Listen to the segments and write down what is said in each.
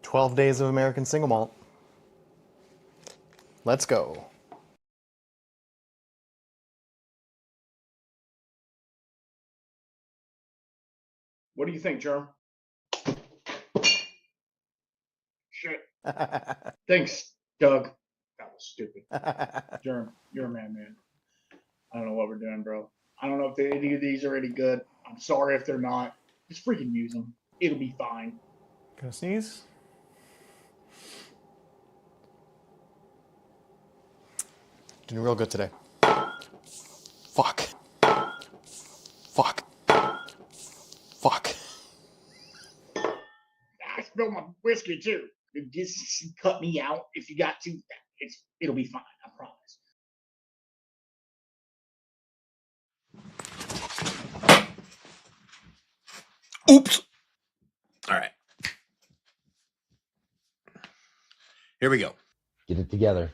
12 days of American single malt. Let's go. What do you think, Germ? Shit. Thanks, Doug. That was stupid. Germ, you're a man. I don't know what we're doing, bro. I don't know if any of these are any good. I'm sorry if they're not. Just freaking use them. It'll be fine. Gonna sneeze? Doing real good today. Fuck. Fuck. Fuck. I spilled my whiskey too. Just cut me out if you got to. It'll be fine. I promise. Oops. All right. Here we go. Get it together,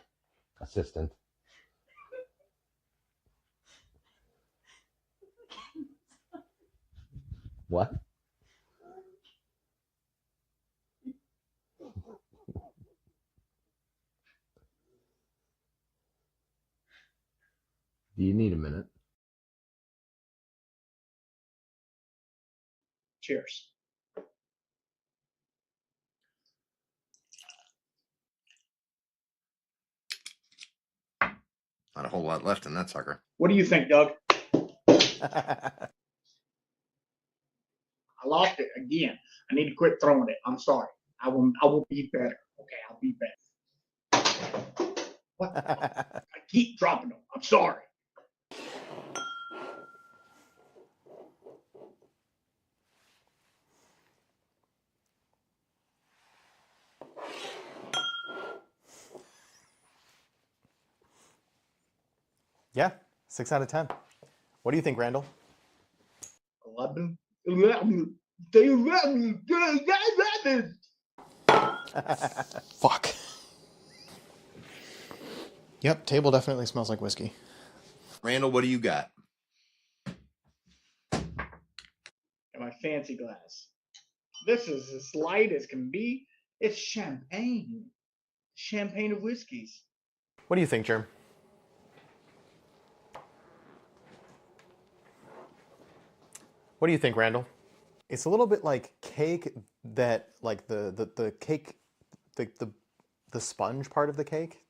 assistant. What? Do you need a minute? Cheers. Not a whole lot left in that sucker. What do you think, Doug? I lost it again. I need to quit throwing it. I'm sorry. I will be better. Okay, I'll be better. What? I keep dropping them. I'm sorry. Yeah, 6 out of 10. What do you think, Randall? 11. Fuck. Yep, table definitely smells like whiskey. Randall, what do you got? In my fancy glass. This is as light as can be. It's champagne. Champagne of whiskeys. What do you think, Germ? What do you think, Randall? It's a little bit like cake that, like the cake, the sponge part of the cake.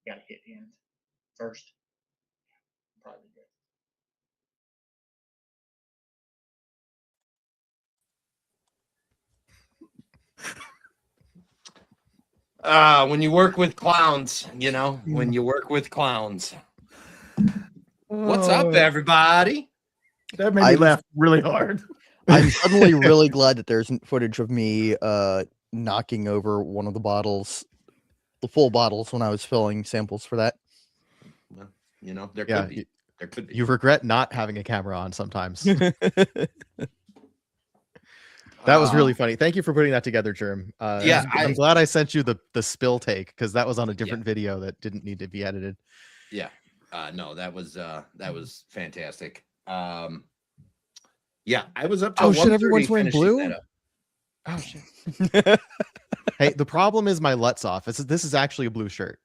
Gotta hit end first. Probably good. When you work with clowns, when you work with clowns. What's up, everybody? That made me laugh really hard. I'm suddenly really glad that there's footage of me knocking over one of the bottles, the full bottles, when I was filling samples for that. Well, there could be. There could be. You regret not having a camera on sometimes. That was really funny. Thank you for putting that together, Germ. Yeah, I'm glad I sent you the spill take, because that was on a different video that didn't need to be edited. Yeah. No, that was fantastic. Yeah, I was up to. Oh shit! Everyone's wearing blue. Oh shit! Hey, the problem is my LUT's off. This is actually a blue shirt.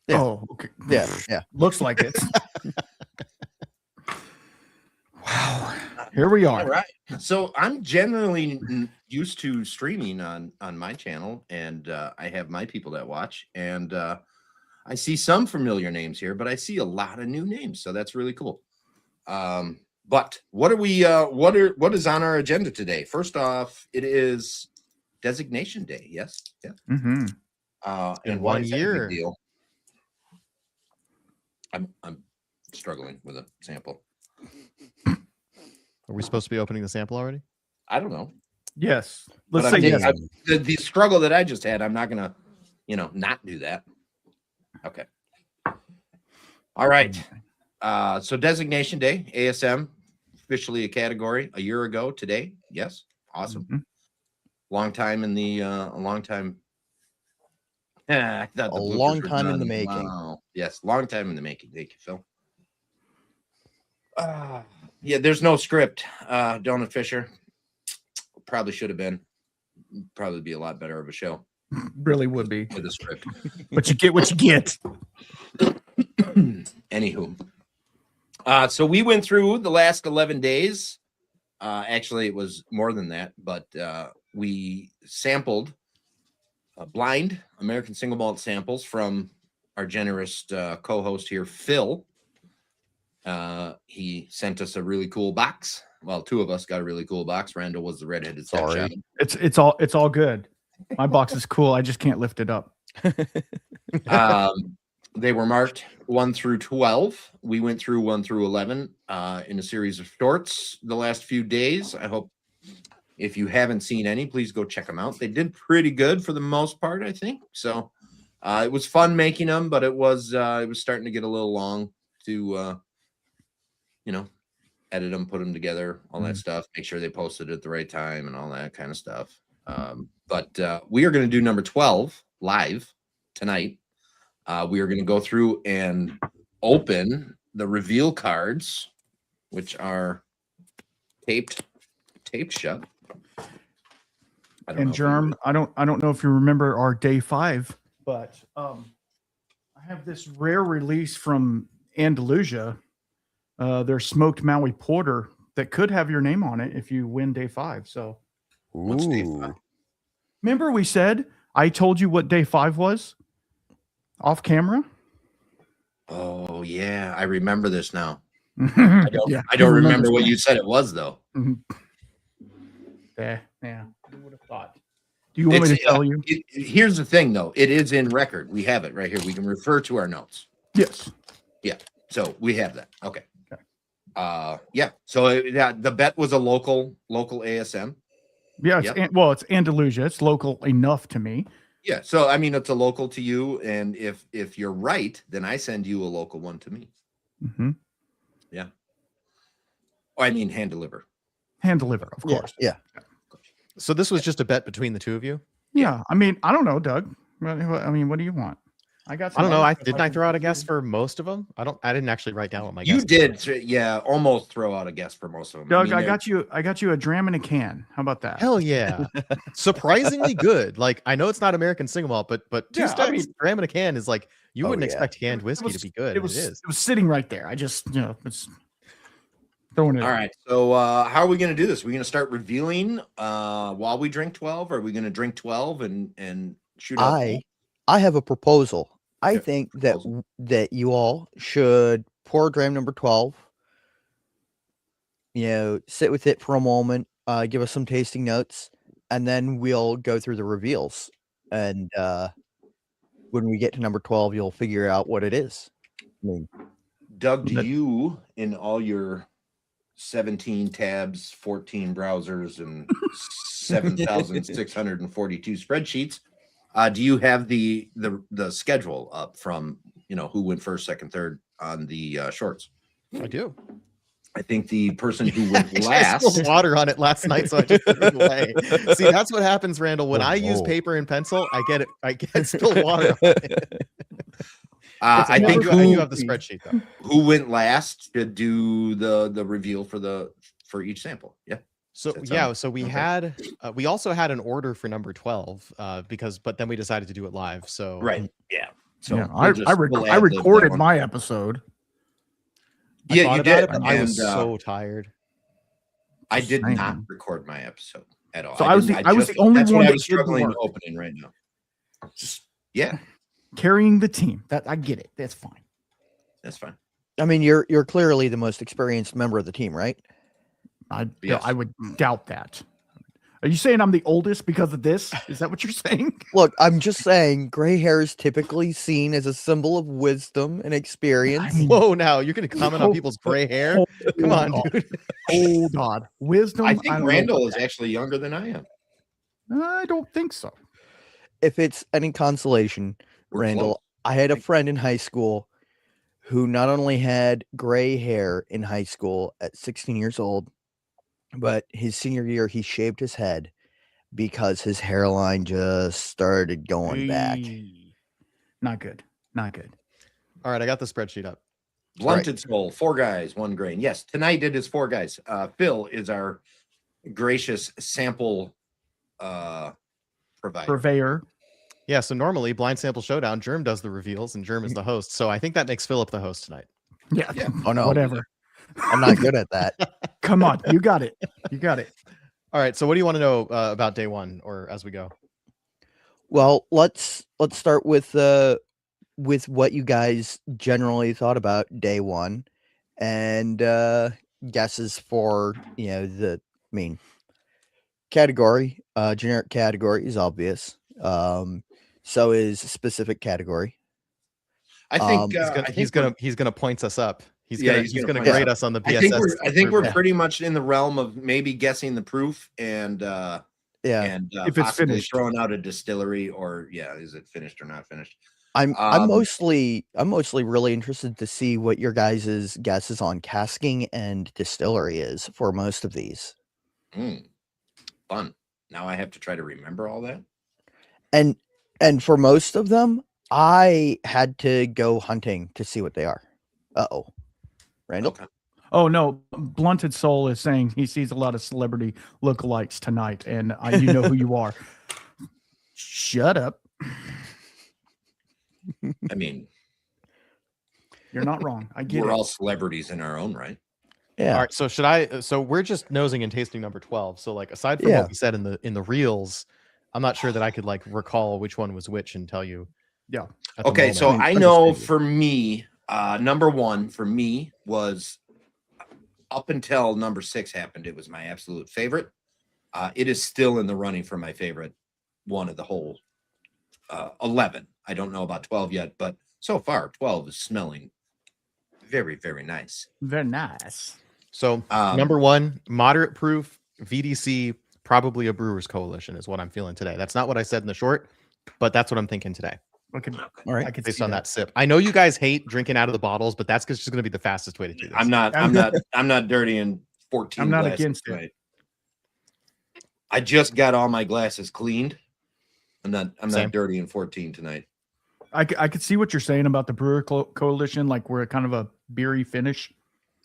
Yeah. Oh, okay. Yeah. Looks like it. Wow. Here we are. All right. So I'm generally used to streaming on my channel, and I have my people that watch, and I see some familiar names here, but I see a lot of new names, so that's really cool. But what are we? What is on our agenda today? First off, it is Designation Day. Yes. Yeah. Mm-hmm. And 1 year. Deal? I'm struggling with a sample. Are we supposed to be opening the sample already? I don't know. Yes. But Let's say yes. The struggle that I just had, I'm not gonna, not do that. Okay. All right. So Designation Day, ASM, officially a category a year ago today. Yes. Awesome. long time in the a long time. I thought the A bloopers long were time in the done. making. Wow. Yes, long time in the making. Thank you, Phil. Yeah, there's no script. Donut Fisher probably should have been. Probably be a lot better of a show Really would be. with a script. But you get what you get. Anywho, so we went through the last 11 days. Actually, it was more than that, but we sampled blind American single malt samples from our generous co-host here, Phil. He sent us a really cool box. Well, two of us got a really cool box. Randall was the redheaded stepchild. It's all good. My box is cool. I just can't lift it up. They were marked 1 through 12. We went through 1 through 11 in a series of shorts the last few days. I hope if you haven't seen any, please go check them out. They did pretty good for the most part, I think. So it was fun making them, but it was starting to get a little long to edit them, put them together, all that stuff, make sure they posted at the right time and all that kind of stuff. But we are going to do number 12 live tonight. We are going to go through and open the reveal cards, which are taped shut. And Germ, I don't know if you remember our day 5, but I have this rare release from Andalusia, their smoked Maui porter that could have your name on it if you win day 5. So, What's day 5? remember we said I told you what day 5 was off camera? Oh yeah, I remember this now. I I don't remember what you said it was though. Yeah, who would have thought? Do you want me to tell you? Here's the thing, though. It is in record. We have it right here. We can refer to our notes. Yes. Yeah. So we have that. Okay. Yeah. So the bet was a local ASM. Yeah. It's Andalusia. It's local enough to me. Yeah. So I mean, it's a local to you, and if you're right, then I send you a local one to me. Mm-hmm. Yeah. Oh, I mean, hand deliver. Hand deliver, of course. Yeah. So this was just a bet between the two of you? Yeah. I mean, I don't know, Doug. I mean, what do you want? I got. I don't know. Didn't I throw out a guess for most of them? I didn't actually write down what my guess. You did, yeah, almost throw out a guess for most of them. Doug, I got you a dram in a can. How about that? Hell yeah! Surprisingly good. Like I know it's not American single malt, but two steps dram in a can is like you wouldn't expect canned whiskey to be good. It was sitting right there. I just it's throwing it. All right. So how are we going to do this? Are we going to start revealing while we drink 12? Or are we going to drink 12 and shoot up? I have a proposal. I think that you all should pour dram number 12. Sit with it for a moment, give us some tasting notes, and then we'll go through the reveals. And when we get to number 12, you'll figure out what it is. I mean, Doug, do you, in all your 17 tabs, 14 browsers, and 7,642 spreadsheets, do you have the schedule up from who went first, second, third on the shorts? I do. I think the person who went I last. spilled water on it last night, so I just threw it away. See, that's what happens, Randall. When I use paper and pencil, I get spilled water on it. I think you have the spreadsheet though. Who went last to do the reveal for each sample? Yeah. So so we had we also had an order for number 12 but then we decided to do it live. So right, yeah. So yeah, I recorded my episode. Yeah, you did. I was so tired. I did not record my episode at all. So I was the only one that was struggling opening right now. Just carrying the team. That I get it. That's fine. That's fine. I mean, you're clearly the most experienced member of the team, right? I would doubt that. Are you saying I'm the oldest because of this? Is that what you're saying? Look, I'm just saying gray hair is typically seen as a symbol of wisdom and experience. I mean, whoa, now you're going to comment on people's gray hair? Come on, dude. Hold on. Wisdom. I think Randall is actually younger than I am. I don't think so. If it's any consolation, Randall, I had a friend in high school who not only had gray hair in high school at 16 years old, but his senior year, he shaved his head because his hairline just started going back. Eee. Not good. Not good. All right, I got the spreadsheet up. Blunted Soul, 4 guys, 1 grain. Yes, tonight it is 4 guys. Phil is our gracious sample provider. Purveyor. Yeah, so normally Blind Sample Showdown, Germ does the reveals and Germ is the host. So I think that makes Philip the host tonight. Yeah. Yeah. Oh no, Whatever. I'm not good at that. Come on. You got it. You got it. All right, so what do you want to know about day 1 or as we go? Well, let's start with what you guys generally thought about day 1, and guesses for category. Generic category is obvious. So is specific category. I think He's gonna point us up. He's Yeah, gonna he's he's gonna gonna point us grade us on the I PSS. think we're improvement. pretty much in the realm of maybe guessing the proof and If it's possibly finished. throwing out a distillery or is it finished or not finished? I'm mostly really interested to see what your guys' guesses on casking and distillery is for most of these. Fun. Now I have to try to remember all that. And for most of them, I had to go hunting to see what they are. Uh-oh. Randall? Okay. Oh no, Blunted Soul is saying he sees a lot of celebrity lookalikes tonight, and you know who you are. Shut up. I mean, You're not wrong. I get we're it. all celebrities in our own right. Yeah. All right, so should I? So we're just nosing and tasting number 12. So like aside from Yeah. what we said in the reels, I'm not sure that I could like recall which one was which and tell you. Yeah. at the Okay, so moment. I know understand you. for me, number 1 for me was up until number 6 happened. It was my absolute favorite. It is still in the running for my favorite one of the whole 11. I don't know about 12 yet, but so far 12 is smelling very, very nice. Very nice. So number 1, moderate proof VDC, probably a Brewers Coalition is what I'm feeling today. That's not what I said in the short, but that's what I'm thinking today. Okay. All right. I could Based see on that sip. I know you guys hate drinking out of the bottles, but that's just going to be the fastest way to do this. I'm not dirtying 14 I'm not glasses against it. tonight. I just got all my glasses cleaned. I'm Same. not dirtying 14 tonight. I could see what you're saying about the Brewer Coalition, like we're kind of a beery finish.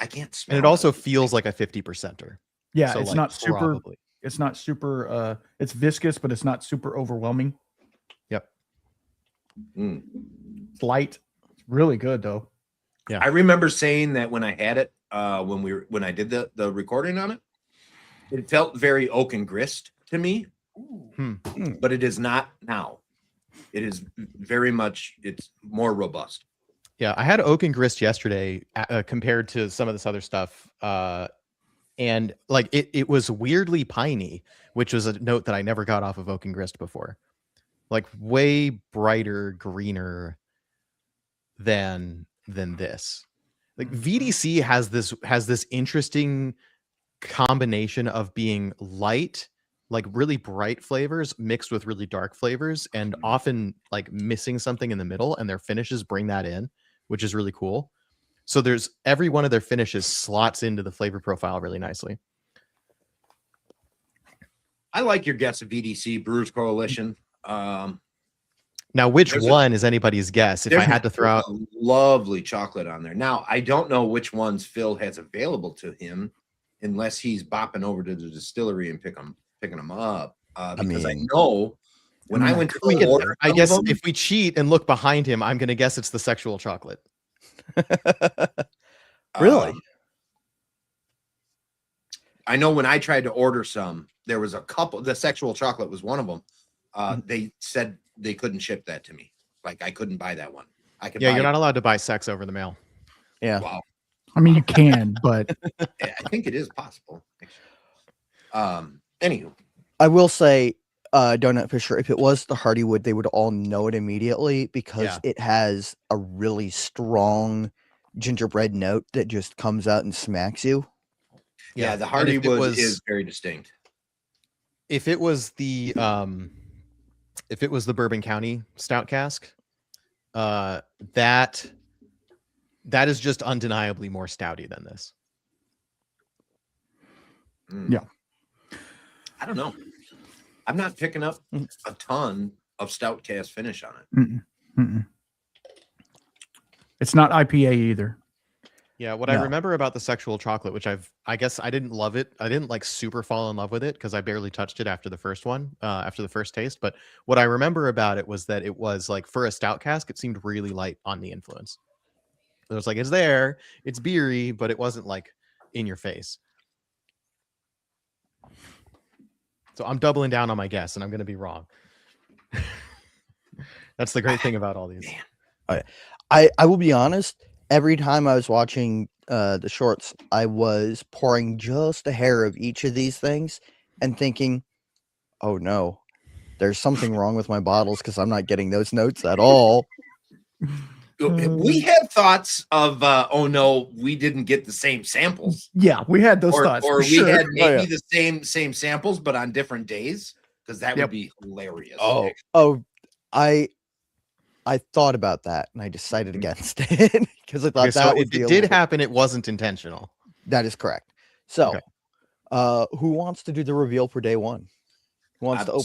I can't smell And it also feels like a 50%er. Yeah, So, it's like, not super. probably. It's not super. It's viscous, but it's not super overwhelming. Yep. It's light. It's really good though. I remember saying that when I had it, when I did the recording on it, it felt very oak and grist to me, but it is not now. It is very much. It's more robust. Yeah, I had oak and grist yesterday compared to some of this other stuff. And like it was weirdly piney, which was a note that I never got off of oak and grist before. Like way brighter, greener than this. Like VDC has this interesting combination of being light, like really bright flavors mixed with really dark flavors, and often like missing something in the middle, and their finishes bring that in, which is really cool. So there's every one of their finishes slots into the flavor profile really nicely. I like your guess of VDC Brewers Coalition. Now, which one is anybody's guess? If I had to throw out a lovely chocolate on there. Now, I don't know which ones Phil has available to him, unless he's bopping over to the distillery and picking them up. Because I know when I went to order, I guess if we cheat and look behind him, I'm going to guess it's the sexual chocolate. Really? I know when I tried to order some, there was a couple. The sexual chocolate was one of them. They said they couldn't ship that to me. Like I couldn't buy that one. I could. Yeah, buy you're not allowed to buy sex over the mail. Yeah. Wow. I mean, you can, but I think it is possible. Anywho, I will say, Donut Fisher, if it was the Hardywood, they would all know it immediately because it has a really strong gingerbread note that just comes out and smacks you. yeah, the Hardywood is very distinct. If it was the Bourbon County Stout Cask, that is just undeniably more stouty than this. Yeah. I don't know. I'm not picking up Mhm. a ton of stout cast finish on it. Mm-mm. It's not IPA either. Yeah, what I No. remember about the sexual chocolate, which I guess I didn't love it. I didn't like super fall in love with it because I barely touched it after the first one, after the first taste. But what I remember about it was that it was like for a stout cask, it seemed really light on the influence. It was like it's there, it's beery, but it wasn't like in your face. So I'm doubling down on my guess, and I'm going to be wrong. That's the great thing about all these. I will be honest. Every time I was watching the shorts, I was pouring just a hair of each of these things and thinking, "Oh no, there's something wrong with my bottles because I'm not getting those notes at all." We had thoughts of, oh no, we didn't get the same samples, Yeah, we had those thoughts. or for we sure. had maybe yeah. the same samples, but on different days, because that Yep. would be hilarious. Oh, I thought about that and I decided against it because I thought Okay, so that would be it a did little- happen. It wasn't intentional. That is correct. So, Okay. who wants to do the reveal for day one? Who wants to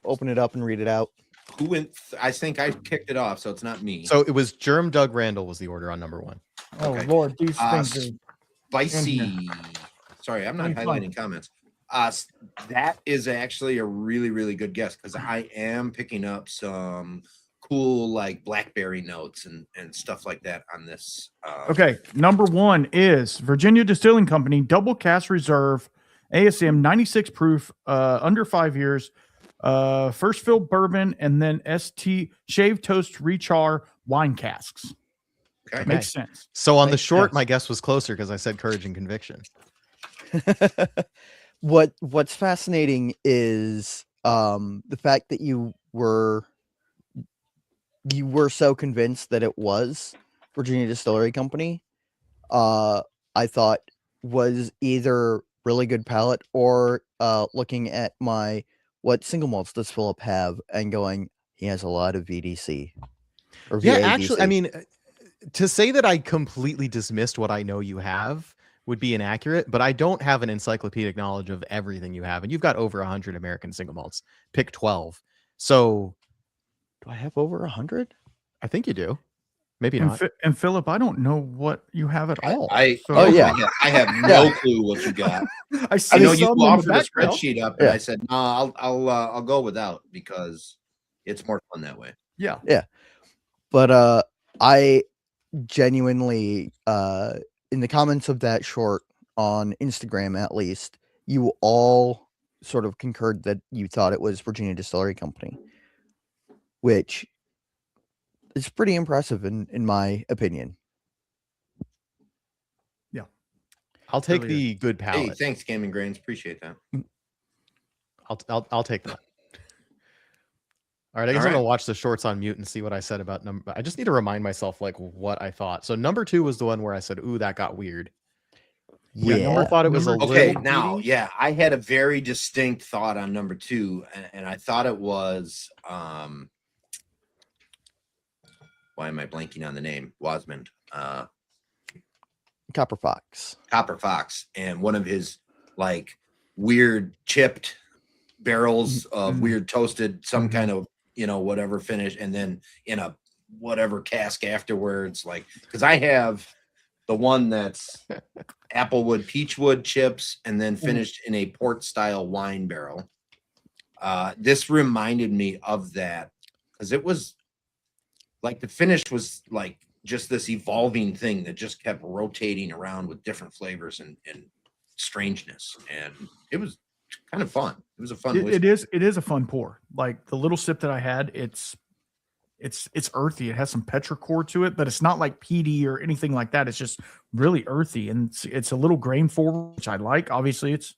open it up and read it out? Who went? I think I kicked it off, so it's not me. So it was Germ Doug Randall was the order on number 1. Oh Okay. Lord, these things are Spicy. Sorry, I'm not Really fun. highlighting comments. That is actually a really, really good guess because I am picking up some cool like blackberry notes and stuff like that on this. okay. Number 1 is Virginia Distilling Company Double Cask Reserve ASM 96 proof, under 5 years, first fill bourbon, and then ST Shave Toast Rechar wine casks. Okay. Makes sense. So on the Makes short, sense. my guess was closer because I said courage and conviction. What's fascinating is the fact that you were so convinced that it was Virginia Distillery Company. I thought was either really good palate or looking at my what single malts does Philip have and going, he has a lot of VDC or Yeah, VAVC. actually, I mean, to say that I completely dismissed what I know you have would be inaccurate, but I don't have an encyclopedic knowledge of everything you have, and you've got over 100 American single malts. Pick 12. So do I have over 100? I think you do. Maybe And, not. and Philip, I don't know what you have at all. I yeah. I have no clue what you got. I see I know you some in the offered a background. spreadsheet up, and Yeah. I said, no, I'll go without because it's more fun that way. Yeah. But I genuinely in the comments of that short on Instagram, at least, you all sort of concurred that you thought it was Virginia Distillery Company, which is pretty impressive in my opinion. I'll take really the good Hey, palate. thanks, Gaming Grains. Appreciate that. I'll take that. All right, I guess All I'm gonna right. watch the shorts on mute and see what I said about number. I just need to remind myself like what I thought. So number 2 was the one where I said, "Ooh, that got weird." Yeah. Number thought it was a Number- Okay, little now, weedy. yeah, I had a very distinct thought on number 2, and I thought it was why am I blanking on the name? Wasmond. Copper Fox. Copper Fox, and one of his like weird chipped barrels of Mhm. weird toasted, some Mhm. kind of, whatever finish, and then in a whatever cask afterwards. Like, because I have the one that's applewood, peachwood chips, and then finished in a port style wine barrel. This reminded me of that because it was like the finish was like just this evolving thing that just kept rotating around with different flavors and strangeness, and it was kind of fun. It was a fun It is a fun pour. Like the little sip that I had, it's earthy. It has some petrichor to it, but it's not like peaty or anything like that. It's just really earthy, and it's a little grain forward, which I like. Obviously, it's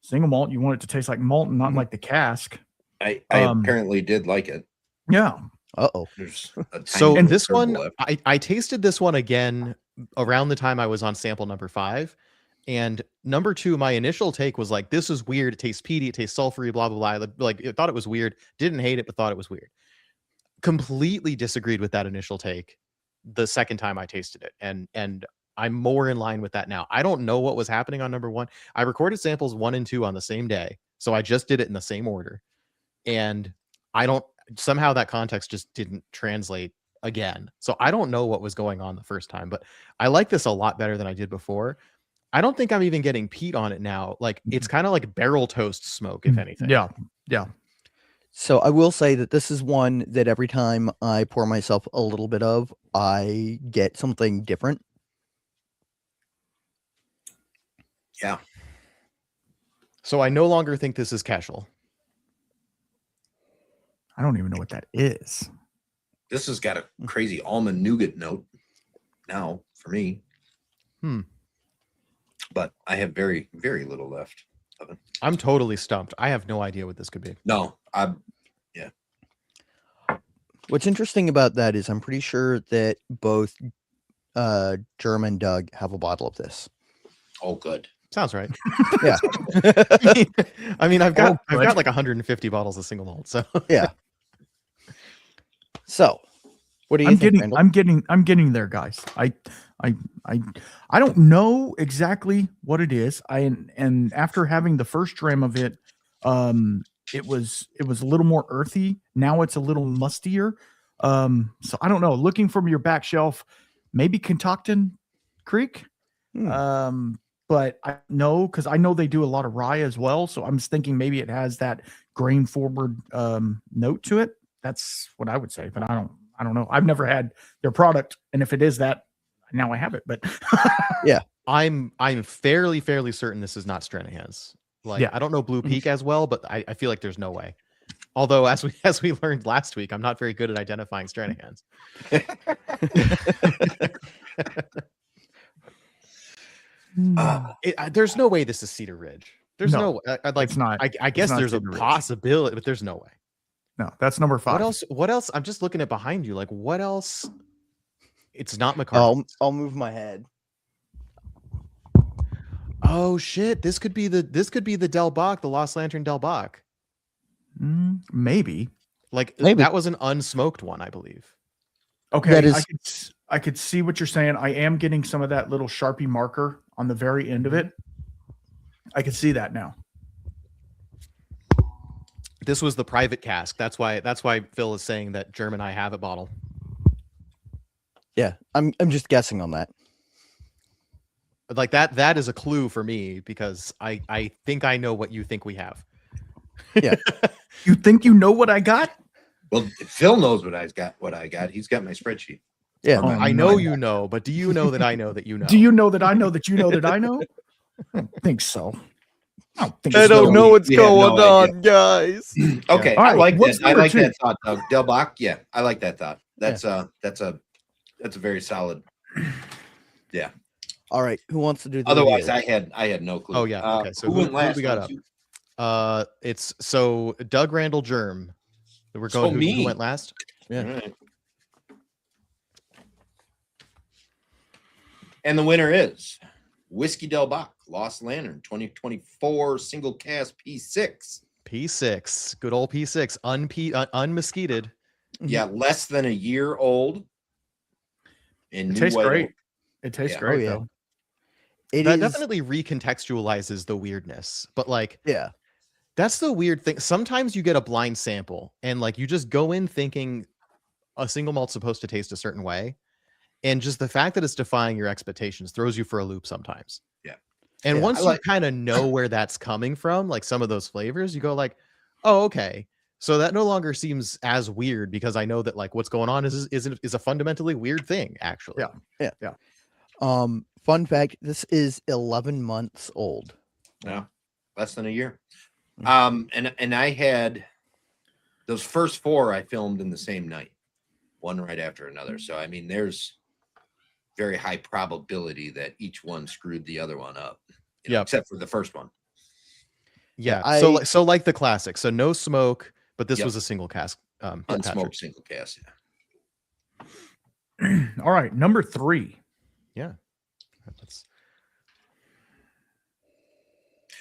single malt. You want it to taste like malt and not like the cask. I Um, apparently did like it. Yeah. Uh-oh. There's a tiny So little this one, turbo left. I tasted this one again around the time I was on sample number 5. And number 2, my initial take was like, this is weird. It tastes peaty. It tastes sulfury, blah, blah, blah. Like, I thought it was weird. Didn't hate it, but thought it was weird. Completely disagreed with that initial take the second time I tasted it. And I'm more in line with that now. I don't know what was happening on number 1. I recorded samples 1 and 2 on the same day. So I just did it in the same order. and I don't somehow that context just didn't translate again. So I don't know what was going on the first time, but I like this a lot better than I did before. I don't think I'm even getting peat on it now. Like it's kind of like barrel toast smoke, if anything. Yeah. Yeah. So I will say that this is one that every time I pour myself a little bit of, I get something different. Yeah. So I no longer think this is casual. I don't even know what that is. This has got a crazy almond nougat note now for me. But I have very, very little left of it. I'm totally stumped. I have no idea what this could be. No, What's interesting about that is I'm pretty sure that both Germ and Doug have a bottle of this. oh, good. Sounds right. Yeah. I mean, I've got good. like 150 bottles of single malt. So Yeah. So, what do you think, Randall? I'm getting there, guys. I don't know exactly what it is. And after having the first dram of it, it was a little more earthy. Now it's a little mustier. So I don't know. Looking from your back shelf, maybe Contocton Creek. But I know because I know they do a lot of rye as well. So I'm just thinking maybe it has that grain forward note to it. That's what I would say. But I don't know. I've never had their product, and if it is that, now I have it. But Yeah, I'm fairly certain this is not Stranahan's. Like Yeah. I don't know Blue Peak as well, but I feel like there's no way. Although as we learned last week, I'm not very good at identifying Stranahan's. There's no way this is Cedar Ridge. There's No, like it's not. I guess not there's a Cedar Ridge. possibility, but there's no way. No, that's number 5. What else? I'm just looking at behind you. Like what else? It's not McCarthy. I'll move my head. Oh shit! This could be the Del Bach, the Lost Lantern Del Bach. Maybe. Like Maybe. that was an unsmoked one, I believe. Okay, That is- I could see what you're saying. I am getting some of that little Sharpie marker on the very end of it. I can see that now. This was the private cask. That's why Phil is saying that Germ and I have a bottle. Yeah, I'm just guessing on that. Like that is a clue for me because I think I know what you think we have. Yeah. You think you know what I got? Well, Phil knows what I got. He's got my spreadsheet. Yeah. Oh, I know you know, but do you know that I know that you know? Do you know that I know that you know that I know? I don't think so. I don't think I so. don't know what's You have going no on, guys. Okay, All I right, like what's that. I number like 2? that thought, Doug. Del Bach, yeah, I like that thought. That's a very solid. Yeah. All right, who wants to do the Otherwise, reveal? I had no clue. Oh yeah. Okay. So who went last? we got One, up? two? It's so Doug, Randall, Germ. We're So going. Who me. went last? Yeah. All right. And the winner is Whiskey Del Bach, Lost Lantern, 2024 single cast P6. P6. Good old P6. Unmesquiteed. Yeah, less than a year old. And It new tastes white great. oak. It tastes Yeah. great Oh, yeah. though. That It is. definitely recontextualizes the weirdness. But like Yeah. that's the weird thing. Sometimes you get a blind sample and like you just go in thinking a single malt's supposed to taste a certain way. And just the fact that it's defying your expectations throws you for a loop sometimes. Yeah. And Yeah, once I you like- kind of know where that's coming from, like some of those flavors, you go like, oh, okay. So that no longer seems as weird because I know that like what's going on is a fundamentally weird thing, actually. Yeah. Fun fact: this is 11 months old. Yeah, less than a year. Mm. And I had those first 4 I filmed in the same night, one right after another. So I mean, there's very high probability that each one screwed the other one up. Yep. Except for the first one. Yeah. I- So like the classic. So no smoke, but this Yep. was a single cask. Patrick. Unsmoked single cast. Yeah. All right, number 3. Yeah.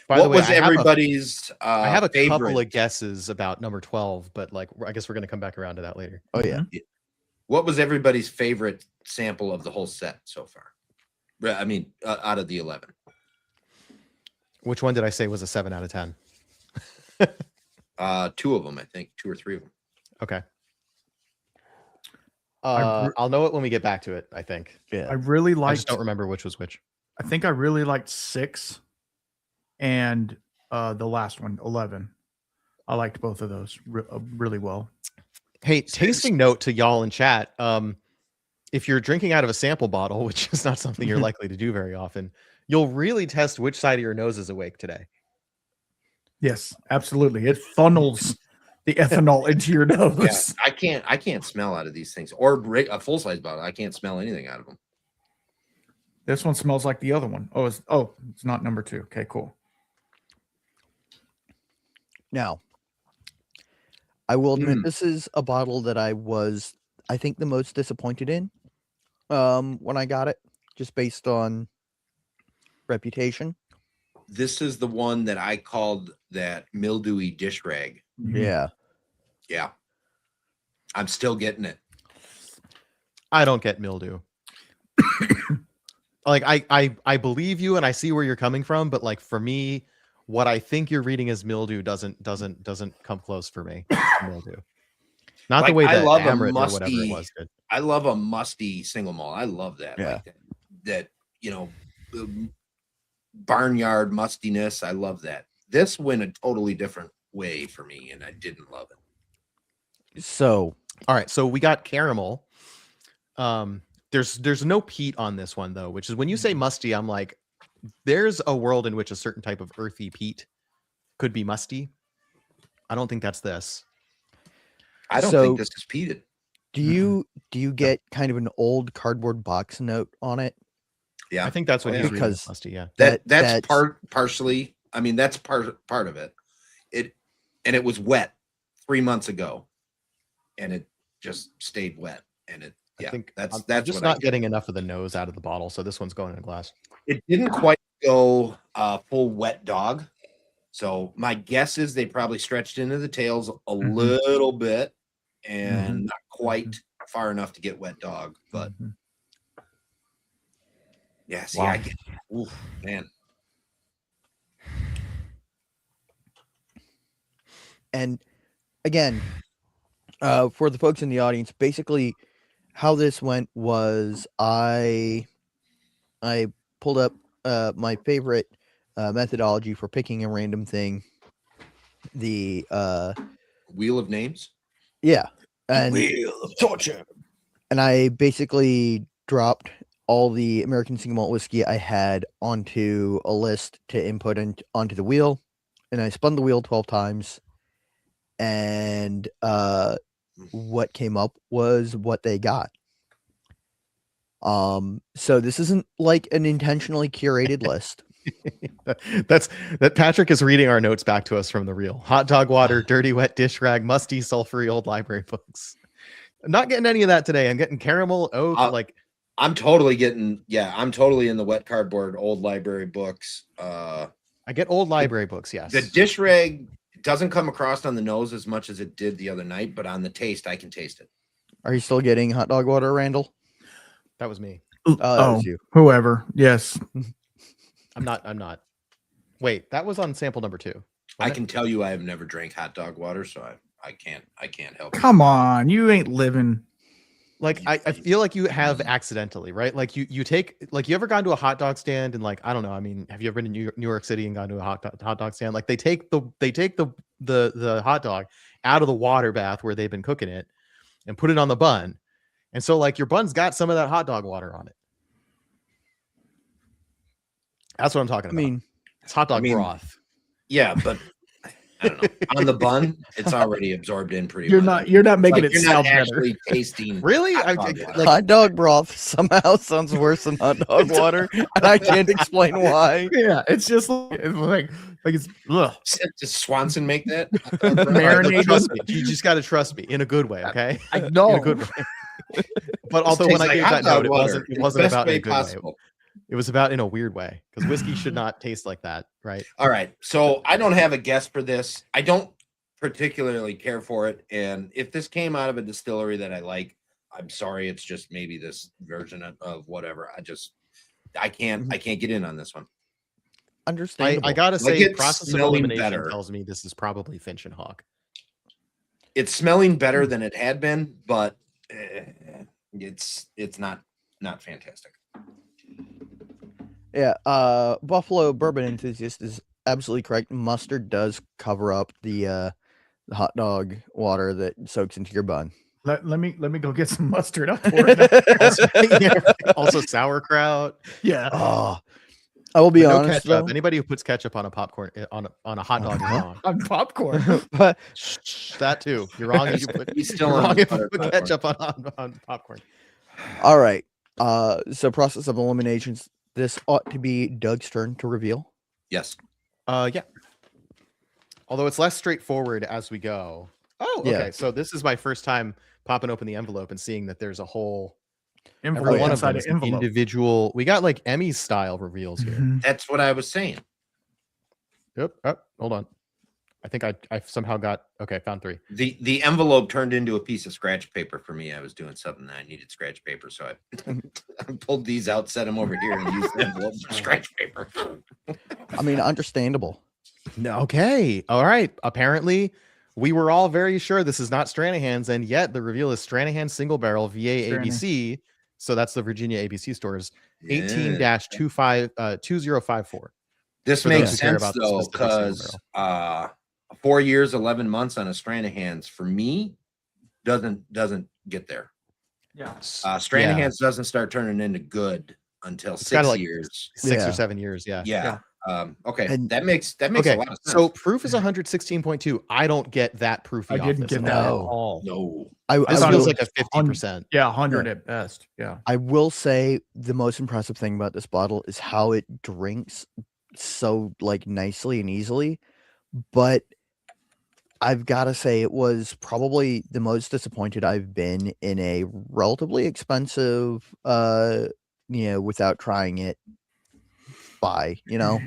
By What the way, was everybody's I have a favorite? couple of guesses about number 12, but like I guess we're gonna come back around to that later. Oh yeah. What was everybody's favorite sample of the whole set so far? I mean, out of the 11. Which one did I say was a 7 out of 10? 2 of them, I think, 2 or 3 of them. Okay. I re- I'll know it when we get back to it, I think. Yeah. I really I liked. just don't remember which was which. I think I really liked 6 and the last one, 11. I liked both of those really well. Hey, tasting note to y'all in chat. If you're drinking out of a sample bottle, which is not something you're likely to do very often, you'll really test which side of your nose is awake today. Yes, absolutely. It funnels the ethanol into your nose. Yeah, I can't smell out of these things, or a full size bottle. I can't smell anything out of them. This one smells like the other one. It's not number 2. Okay, cool. Now, I will admit this is a bottle that I think, the most disappointed in when I got it, just based on reputation. This is the one that I called that mildewy dish rag. Yeah. Yeah. I'm still getting it. I don't get mildew. Like I believe you and I see where you're coming from, but like for me, what I think you're reading as mildew doesn't come close for me to mildew. Not Like, the way I that love a Amaret or whatever it musty- was did. I love a musty single malt. I love that. Yeah. Like that, barnyard mustiness. I love that. This went a totally different way for me, and I didn't love it. So, All right, so we got caramel. There's no peat on this one though, which is when you say musty, I'm like, there's a world in which a certain type of earthy peat could be musty. I don't think that's this. I don't So- think this is peated. do you get kind of an old cardboard box note on it? Yeah, I think that's what Oh, he's yeah. reading as Because- musty. Yeah. that's that's- partially. I mean, that's part of it. And it was wet 3 months ago, and it just stayed wet. And it, I think that's I'm just what I not get. getting enough of the nose out of the bottle, so this one's going in a glass. It didn't quite go full wet dog. So my guess is they probably stretched into the tails a little bit and not quite far enough to get wet dog. But yeah, see, Wow. I get, oof, man. And again, for the folks in the audience, basically how this went was I pulled up my favorite methodology for picking a random thing. The Wheel of names. yeah, and Torture. and I basically dropped all the American single malt whiskey I had onto a list to input onto the wheel, and I spun the wheel 12 times, and what came up was what they got. So this isn't like an intentionally curated list. That's that Patrick is reading our notes back to us from the reel. Hot dog water, dirty wet dish rag, musty sulfury old library books. I'm not getting any of that today. I'm getting caramel, oak, like I'm totally getting, I'm totally in the wet cardboard old library books. I get old library books, yes. The dish rag doesn't come across on the nose as much as it did the other night, but on the taste, I can taste it. Are you still getting hot dog water, Randall? That was me. That was you. Whoever. Yes. I'm not. Wait, that was on sample number 2. I can tell you I have never drank hot dog water, so I can't help it. Come on, you ain't living. Like I feel like you have accidentally, right? Like you take, like, you ever gone to a hot dog stand and, like, I don't know, I mean, have you ever been to New York City and gone to a hot dog stand? Like they take the hot dog out of the water bath where they've been cooking it and put it on the bun. And so, like, your bun's got some of that hot dog water on it. That's what I'm talking about. I mean, it's hot dog broth. Yeah, but I don't know. On the bun, it's already absorbed in pretty You're much. not making Like, it you're sound not better. actually tasting. Really? hot I- dog water. like- hot dog broth somehow sounds worse than hot dog water, and I can't explain why. Yeah, it's just like it's ugh. Does Swanson make that? All right, look, Marinated. trust me. You just got to trust me in a good way, okay? I In know. a good way. But although when I gave that note, it wasn't about in a good way. It was about in a weird way, because whiskey should not taste like that, right? All right. So I don't have a guess for this. I don't particularly care for it. And if this came out of a distillery that I like, I'm sorry. It's just maybe this version of whatever. I can't get in on this one. understandable. I gotta Like, say, it's process of smelling elimination better. tells me this is probably Finch and Hawk. It's smelling better than it had been, but it's not fantastic. Yeah, Buffalo bourbon enthusiast is absolutely correct. Mustard does cover up the hot dog water that soaks into your bun. Let me go get some mustard. I'll pour it Also, yeah, also sauerkraut. Yeah. Oh, I will be But no honest ketchup. though. Anybody who puts ketchup on a popcorn on a hot dog is wrong. On popcorn. But Shh, that too. You're wrong if you put. He's still You're on wrong if you buttered put popcorn. ketchup on popcorn. all right. So process of eliminations. This ought to be Doug's turn to reveal. Yes. Yeah. Although it's less straightforward as we go. Oh, okay. Yeah. So this is my first time popping open the envelope and seeing that there's a whole every Envelope one of inside them an is an envelope. individual. We got like Emmy style reveals here. Mhm. That's what I was saying. Yep. Oh, hold on. I think I somehow got okay. Found 3. The envelope turned into a piece of scratch paper for me. I was doing something that I needed scratch paper, so I pulled these out, set them over here, and used the envelope for scratch paper. I mean, understandable. No, okay. All right. Apparently, we were all very sure this is not Stranahan's, and yet the reveal is Stranahan single barrel VA ABC. So that's the Virginia ABC stores. 18-2054. This For makes those who care sense about the though, specific single because 4 years, 11 months on a Stranahan's for me doesn't get there. Yeah. Stranahan's doesn't start turning into good until It's gotta, 6 like, years. 6 Yeah. or 7 years. Yeah. Yeah. Okay. And- that makes a Okay. lot of sense. So proof is 116.2. I don't get that proofy. I didn't off this get at that at No. all. no. This thought it feels was like a 50%. Yeah, 100 at best. Yeah. I will say the most impressive thing about this bottle is how it drinks so like nicely and easily. But I've got to say it was probably the most disappointed I've been in a relatively expensive without trying it buy, Sort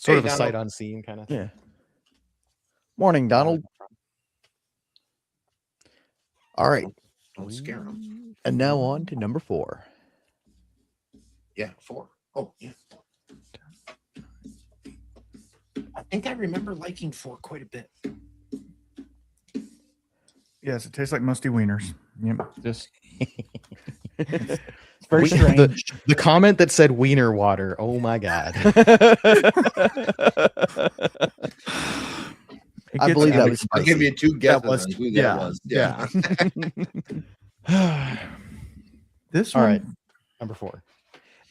Hey, of a Donald. sight unseen kind of thing. Yeah. Morning, Donald. All right. Don't scare them. And now on to number 4. Yeah, 4. Oh, yeah. I think I remember liking 4 quite a bit. Yes, it tastes like musty wieners. Yep. Just it's very We- strange. The comment that said wiener water. Oh my god. It I gets- believe that was I'll give spicy. you 2 guesses was- on who that yeah, was. yeah. This All one, right. Number 4.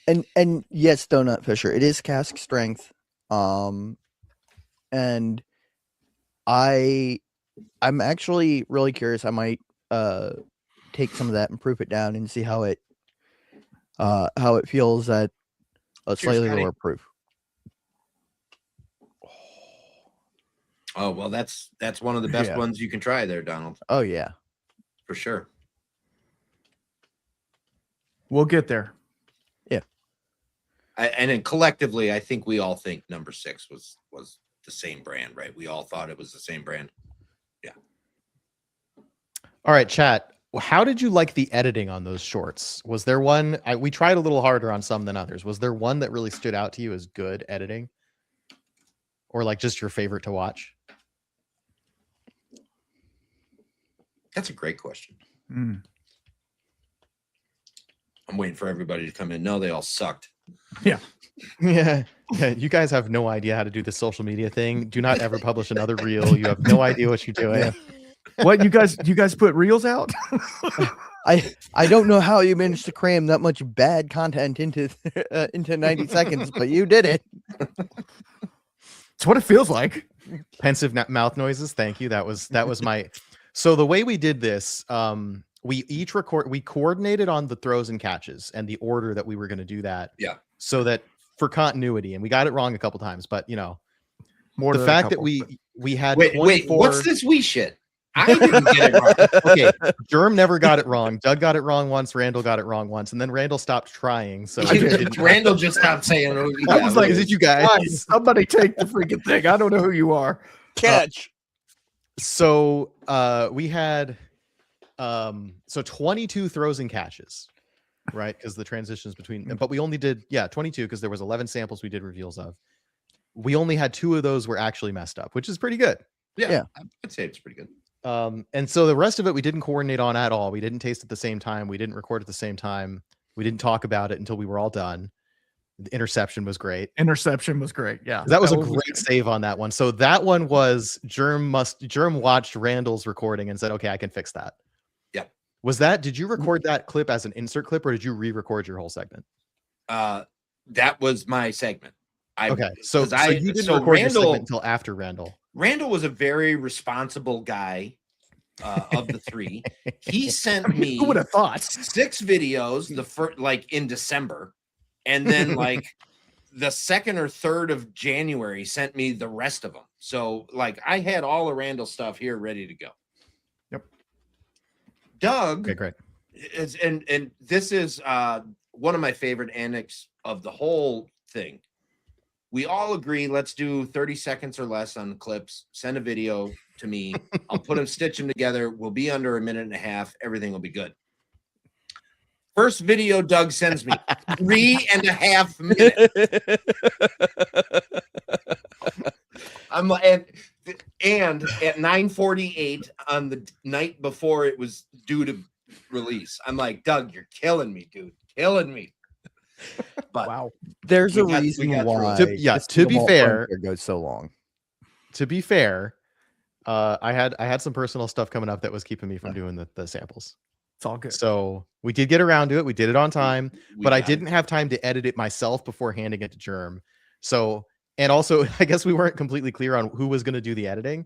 And yes, Donut Fisher, it is cask strength. And I'm actually really curious. I might take some of that and proof it down and see how it feels at a Cheers, slightly Scotty. lower proof. Oh, well, that's one of the best Yeah. ones you can try there, Donald, Oh yeah. for sure. we'll get there. And then collectively, I think we all think number 6 was the same brand, right? We all thought it was the same brand. All right, chat. How did you like the editing on those shorts? Was there one? We tried a little harder on some than others. Was there one that really stood out to you as good editing, or like just your favorite to watch? That's a great question. Mm. I'm waiting for everybody to come in. No, they all sucked. Yeah. You guys have no idea how to do the social media thing. Do not ever publish another reel. You have no idea what you're doing. Yeah. What you guys put reels out? I don't know how you managed to cram that much bad content into 90 seconds, but you did it. It's what it feels like. Pensive mouth noises. Thank you. That was my. So the way we did this, we coordinated on the throws and catches and the order that we were going to do that. Yeah. So that for continuity, and we got it wrong a couple times, but More the than a fact that couple, we had Wait, 24 what's this wee shit? I didn't get it wrong. Okay, Germ never got it wrong. Doug got it wrong once. Randall got it wrong once, and then Randall stopped trying. So it didn't- Randall just stopped saying, "Oh, I was like, is it you guys? guys, somebody take the freaking thing. I don't know who you are. Catch. So we had 22 throws and catches. right? Because the transitions between, Mm. but we only did 22 because there was 11 samples we did reveals of. We only had 2 of those were actually messed up, which is pretty good. Yeah. I'd say it's pretty good. And so the rest of it we didn't coordinate on at all. We didn't taste at the same time. We didn't record at the same time. We didn't talk about it until we were all done. The interception was great. Interception was great. Yeah. That was a one great good. save on that one. So that one was Germ watched Randall's recording and said, okay, I can fix that. Yep. Was that, did you record that clip as an insert clip or did you re-record your whole segment? That was my segment. Okay. So you didn't record your segment until after Randall. Randall was a very responsible guy of the 3. He sent me Who would have thought? 6 videos the first, like in December, and then like the 2nd or 3rd of January sent me the rest of them. So like I had all the Randall stuff here ready to go. Yep. Doug, Okay, great. is, and this is one of my favorite anecdotes of the whole thing. We all agree, let's do 30 seconds or less on the clips. Send a video to me. I'll put them, stitch them together. We'll be under a minute and a half. Everything will be good. First video Doug sends me, 3.5 minutes. I'm like, and at 9:48 on the night before it was due to release, I'm like, Doug, you're killing me, dude, killing me. But Wow. There's a we got reason through why. it. To be fair, it goes so long. To be fair, I had some personal stuff coming up that was keeping me from doing the samples. It's all good. So we did get around to it. We did it on time, We but I got didn't it. have time to edit it myself before handing it to Germ. So, and also, I guess we weren't completely clear on who was going to do the editing.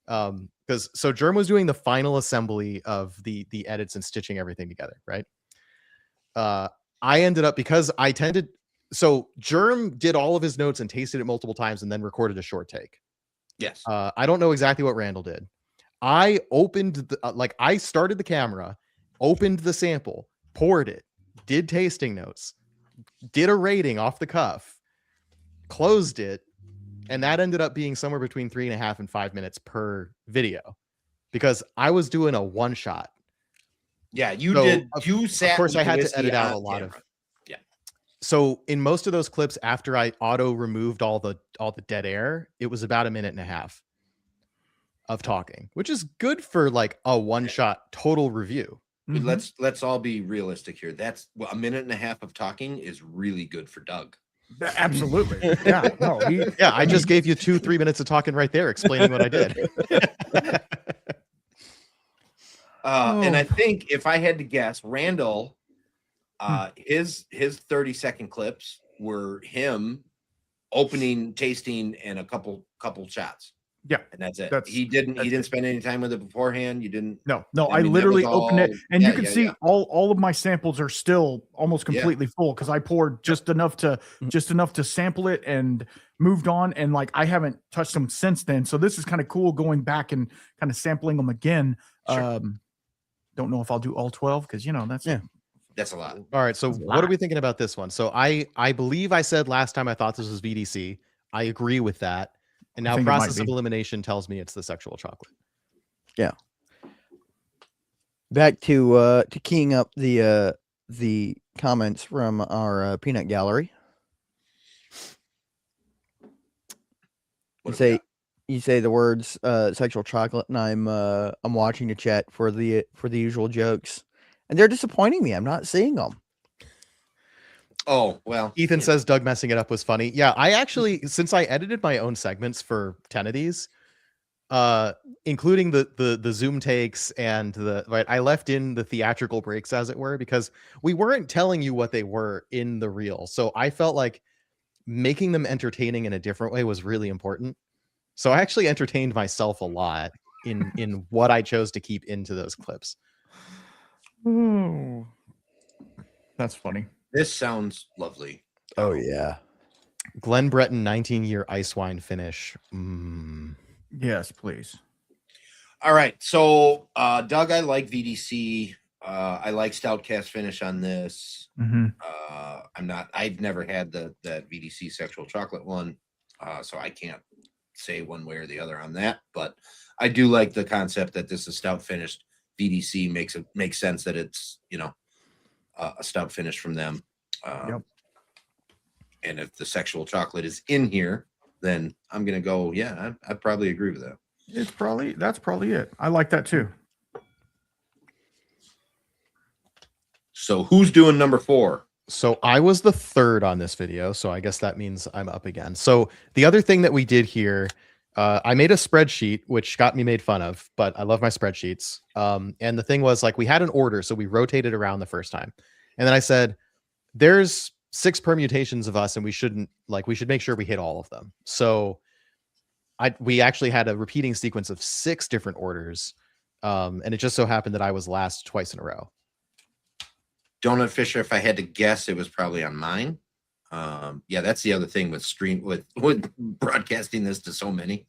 Because so Germ was doing the final assembly of the edits and stitching everything together, right? I ended up, because I tended, so Germ did all of his notes and tasted it multiple times and then recorded a short take. Yes. I don't know exactly what Randall did. I opened the, I started the camera, opened the sample, poured it, did tasting notes, did a rating off the cuff, closed it, and that ended up being somewhere between 3.5 and 5 minutes per video because I was doing a one shot. Yeah, you So, did. You sat. Of course, with I had the to edit whiskey out a on lot camera. of. So in most of those clips, after I auto removed all the dead air, it was about 1.5 minutes of talking, which is good for like a one shot total review. But Mhm. let's all be realistic here. That's 1.5 minutes of talking is really good for Doug. Absolutely. Yeah. No, Yeah, I just gave you 2-3 minutes of talking right there, explaining what I did. And I think if I had to guess, Randall, his 30-second clips were him opening, tasting, and a couple shots. Yeah, and that's it. that's- He didn't that's it. spend any time with it beforehand. You didn't. No, I I mean, that literally was opened it, all- and yeah, you can yeah, see yeah. all of my samples are still almost Yeah. completely full because I poured just enough to sample it and moved on, and like I haven't touched them since then. So this is kind of cool going back and kind of sampling them again. Sure. Don't know if I'll do all 12 because that's That's a lot. All right, so That's a what are lot. we thinking about this one? So I believe I said last time I thought this was VDC. I agree with that. And I now think it might process of be. elimination tells me it's the sexual chocolate. Back to keying up the comments from our peanut gallery. What do we got? You say the words sexual chocolate, and I'm watching the chat for the usual jokes, and they're disappointing me. I'm not seeing them. Oh, well. Ethan yeah. says Doug messing it up was funny. Yeah, I actually, since I edited my own segments for 10 of these, including the Zoom takes and I left in the theatrical breaks, as it were, because we weren't telling you what they were in the reel. So I felt like making them entertaining in a different way was really important. So I actually entertained myself a lot in what I chose to keep into those clips. Oh, that's funny. This sounds lovely. Oh yeah. Glen Breton 19-year ice wine finish. Yes, please. All right. So, Doug, I like VDC. I like stout cast finish on this. Mm-hmm. I've never had that VDC sexual chocolate one. So I can't say one way or the other on that, but I do like the concept that this is stout finished. VDC makes sense that it's, a stout finish from them. Yep. And if the sexual chocolate is in here, then I'm gonna go. Yeah, I'd probably agree with that. That's probably it. I like that too. So who's doing number 4? So I was the third on this video, so I guess that means I'm up again. So the other thing that we did here, I made a spreadsheet, which got me made fun of, but I love my spreadsheets. And the thing was, like, we had an order, so we rotated around the first time. And then I said, there's 6 permutations of us, and we should make sure we hit all of them. So we actually had a repeating sequence of 6 different orders. And it just so happened that I was last twice in a row. Donut Fisher, if I had to guess, it was probably on mine. Yeah, that's the other thing with with broadcasting this to so many.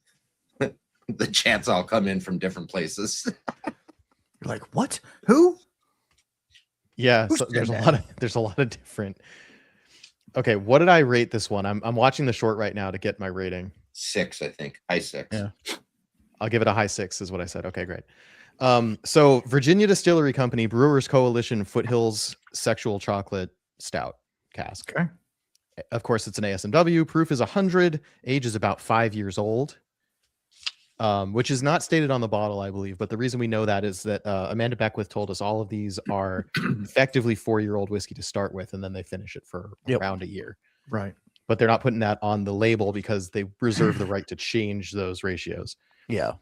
The chats all come in from different places. You're like, what? Who? Yeah, Who so said there's a lot of different. Okay, what did I rate this one? I'm watching the short right now to get my rating. 6, I think. High 6. Yeah. I'll give it a high 6 is what I said. Okay, great. So Virginia Distillery Company, Brewers Coalition, Foothills Sexual Chocolate Stout cask. Okay. Of course, it's an ASMW. Proof is 100. Age is about 5 years old, which is not stated on the bottle, I believe. But the reason we know that is that Amanda Beckwith told us all of these are effectively 4-year-old whiskey to start with, and then they finish it for around a year. Right. But they're not putting that on the label because they reserve the right to change those ratios. Yeah.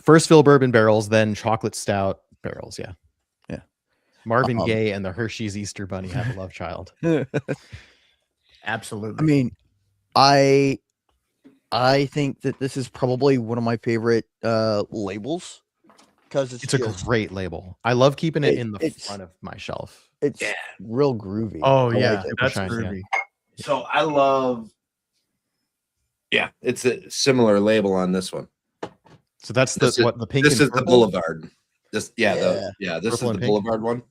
First fill bourbon barrels, then chocolate stout barrels. Yeah. Yeah. Marvin Gaye and the Hershey's Easter Bunny have a love child. Absolutely. I mean, I think that this is probably one of my favorite labels because It's a great label. I love keeping it in the it's- front of my shelf. it's real groovy. Oh I yeah, like it. that's shine, yeah. groovy. So I love. Yeah, it's a similar label on this one. So that's This is- the pink. This and is the purple? Boulevard. This, this Purple is the and pink? Boulevard one.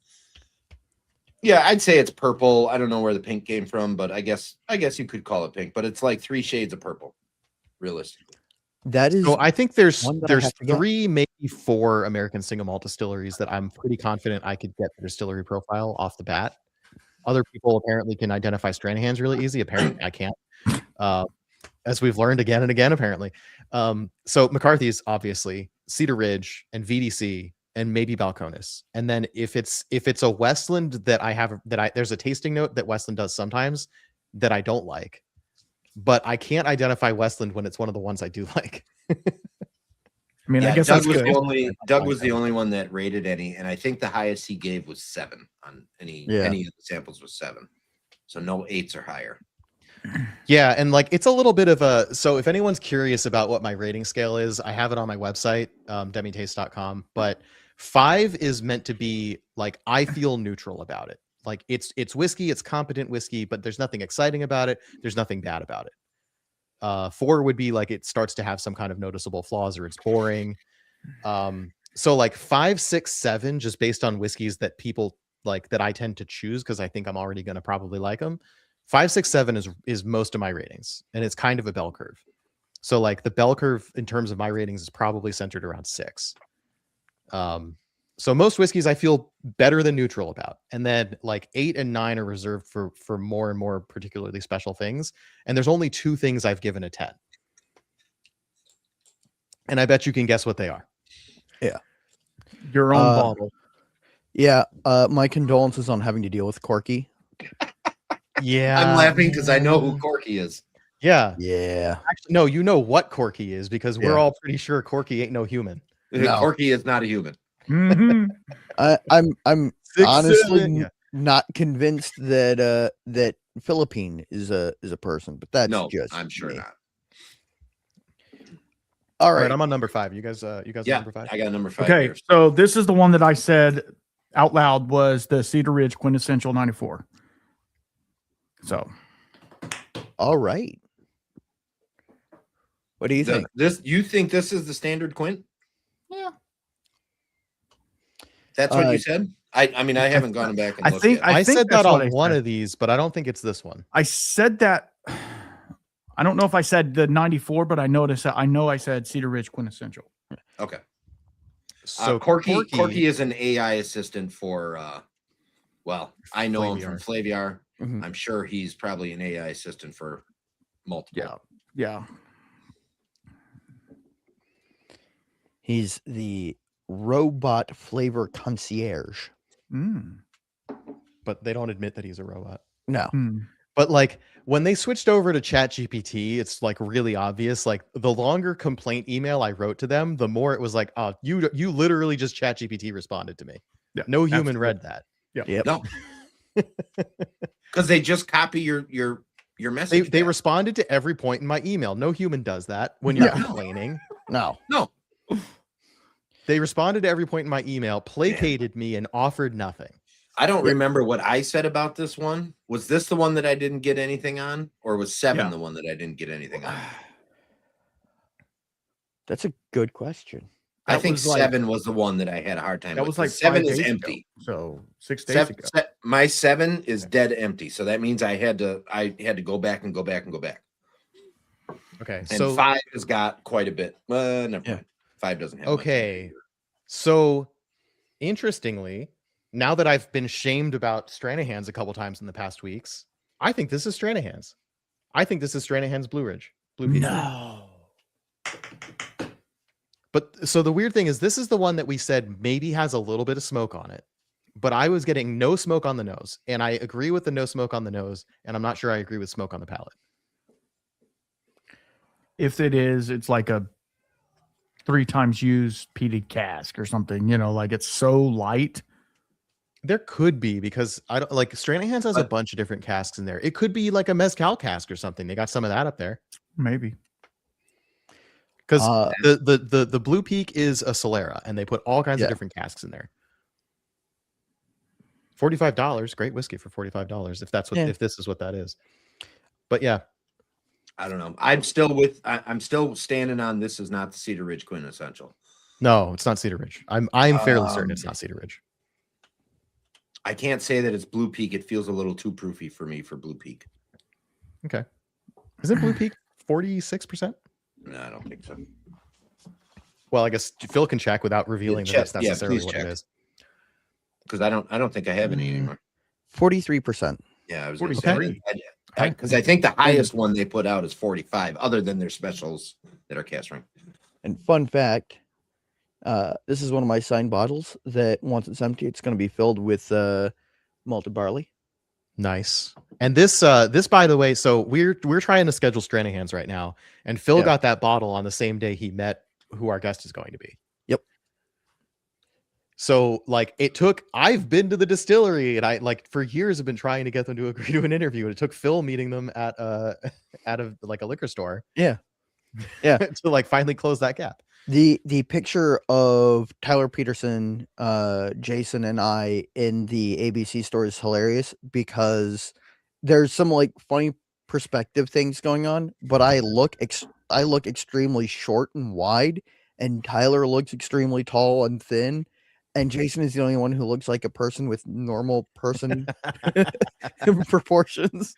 Yeah, I'd say it's purple. I don't know where the pink came from, but I guess you could call it pink. But it's like 3 shades of purple, realistically. That is So I think there's one that I have to get. 3, maybe 4 American single malt distilleries that I'm pretty confident I could get the distillery profile off the bat. Other people apparently can identify Stranahan's really easy. Apparently, I can't. As we've learned again and again, apparently. So McCarthy's obviously, Cedar Ridge and VDC and maybe Balcones. And then if it's a Westland there's a tasting note that Westland does sometimes that I don't like, but I can't identify Westland when it's one of the ones I do like. I mean, Yeah, I guess Doug that's was good. Doug was the only one that rated any, and I think the highest he gave was 7 on any of the samples was 7. So no 8s or higher. Yeah, and like it's a little bit of a, so if anyone's curious about what my rating scale is, I have it on my website, demitaste.com, but 5 is meant to be like I feel neutral about it. Like it's whiskey, it's competent whiskey, but there's nothing exciting about it, there's nothing bad about it. 4 would be like it starts to have some kind of noticeable flaws or it's boring. So like 5, 6, 7, just based on whiskeys that people like that I tend to choose because I think I'm already going to probably like them. 5, 6, 7 is most of my ratings, and it's kind of a bell curve. So like the bell curve in terms of my ratings is probably centered around 6. So most whiskeys I feel better than neutral about, and then like 8 and 9 are reserved for more and more particularly special things. And there's only 2 things I've given a 10, and I bet you can guess what they are. Yeah, Your own bottle. yeah. My condolences on having to deal with Corky. Yeah, I'm laughing because I know who Corky is. Yeah, Yeah, actually, no, you know what Corky is because we're Yeah. all pretty sure Corky ain't no human. No. Corky is not a human. Mhm. I'm 6, honestly 7, yeah. not convinced that that Philippine is a person, but that's No, just I'm sure me. not. All All right, right, I'm on number 5. You guys are Yeah, number 5. I got number 5. Okay, here. so this is the one that I said out loud was the Cedar Ridge Quintessential 94. So all right. What do you think? You think this is the standard Quint? Yeah. That's what you said? I mean, I haven't gone back and I looked think- yet. I I said that's that what on I one said. of these, but I don't think it's this one. I said that. I don't know if I said the 94, but I know I said Cedar Ridge Quintessential. Okay. So Corky is an AI assistant for Well, I know him from Flaviar. Flaviar. Mhm. I'm sure he's probably an AI assistant for multiple. Yeah. He's the robot flavor concierge. Mm. But they don't admit that he's a robot. No. Mm. But like when they switched over to ChatGPT, it's like really obvious. Like the longer complaint email I wrote to them, the more it was like, oh, you literally just ChatGPT responded to me. Yeah, No human absolutely. read that. Yep. No, because they just copy your message. They back. responded to every point in my email. No human does that when you're Yeah. complaining. No. No, They responded to every point in my email, placated me, and offered nothing. I don't remember what I said about this one. Was this the one that I didn't get anything on, or was 7 Yeah. the one that I didn't get anything on? That's a good question. I That think was like- 7 was the one that I had a hard time That with. was like 7 5 is days empty. ago. So 6 days Sev- ago. se- my 7 is dead empty. So that means I had to go back and go back and go back. Okay. And So 5 has got quite a bit. Never Yeah. mind. 5 doesn't have much. okay. So interestingly, now that I've been shamed about Stranahan's a couple times in the past weeks, I think this is Stranahan's. I think this is Stranahan's Blue Ridge. Blue Peak. No. But so the weird thing is this is the one that we said maybe has a little bit of smoke on it. But I was getting no smoke on the nose. And I agree with the no smoke on the nose. And I'm not sure I agree with smoke on the palate. If it is, it's like a 3 times used peated cask or something, like it's so light. There could be because I don't like Stranahan's has a But- bunch of different casks in there. It could be like a mezcal cask or something. They got some of that up there. Maybe. Because Uh, the Blue Peak is a Solera, and they put all kinds Yeah. of different casks in there. $45, great whiskey for $45. If that's what Yeah. if this is what that is. But yeah, I don't know. I'm still standing on this is not the Cedar Ridge quintessential. no, it's not Cedar Ridge. I'm fairly certain it's not Cedar Ridge. I can't say that it's Blue Peak. It feels a little too proofy for me for Blue Peak. Okay, isn't Blue Peak 46%? No, I don't think so. Well, I guess Phil can check without revealing that check. that's necessarily Please what check. it is. Because I don't think I have any anymore. 43%. Yeah, I was 43. because I think the highest one they put out is 45, other than their specials that are cast ring. And fun fact, this is one of my signed bottles that once it's empty, it's going to be filled with malted barley. Nice. And this by the way, so we're trying to schedule Stranahan's right now, and Phil Yeah. got that bottle on the same day he met who our guest is going to be. Yep. So like I've been to the distillery and I like for years have been trying to get them to agree to an interview, and it took Phil meeting them at at a like a liquor store. Yeah. Yeah. To like finally close that gap. The picture of Tyler Peterson, Jason, and I in the ABC store is hilarious because there's some like funny perspective things going on, but I look extremely short and wide, and Tyler looks extremely tall and thin, and Jason is the only one who looks like a person with normal person proportions.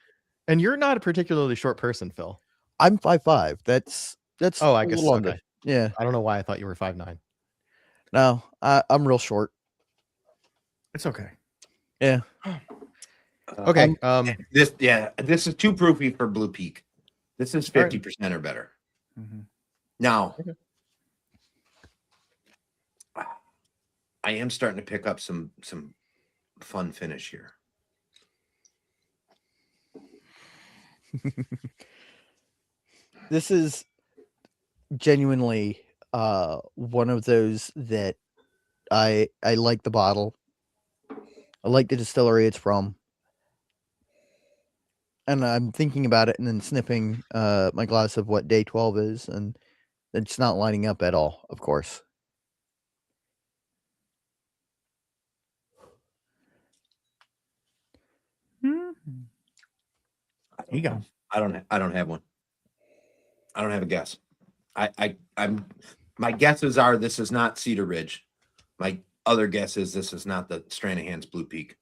And you're not a particularly short person, Phil. I'm 5'5". That's Oh, I a guess little under. okay. Yeah. I don't know why I thought you were 5'9". No, I'm real short. It's okay. Yeah. Okay. This is too proofy for Blue Peak. This is 50% or better. Mhm. Now, Okay. I am starting to pick up some fun finish here. This is genuinely one of those that I like the bottle. I like the distillery it's from. And I'm thinking about it and then sniffing my glass of what day 12 is, and it's not lining up at all, of course. Here you go. I don't have one. I don't have a guess. I'm my guesses are this is not Cedar Ridge. My other guess is this is not the Stranahan's Blue Peak.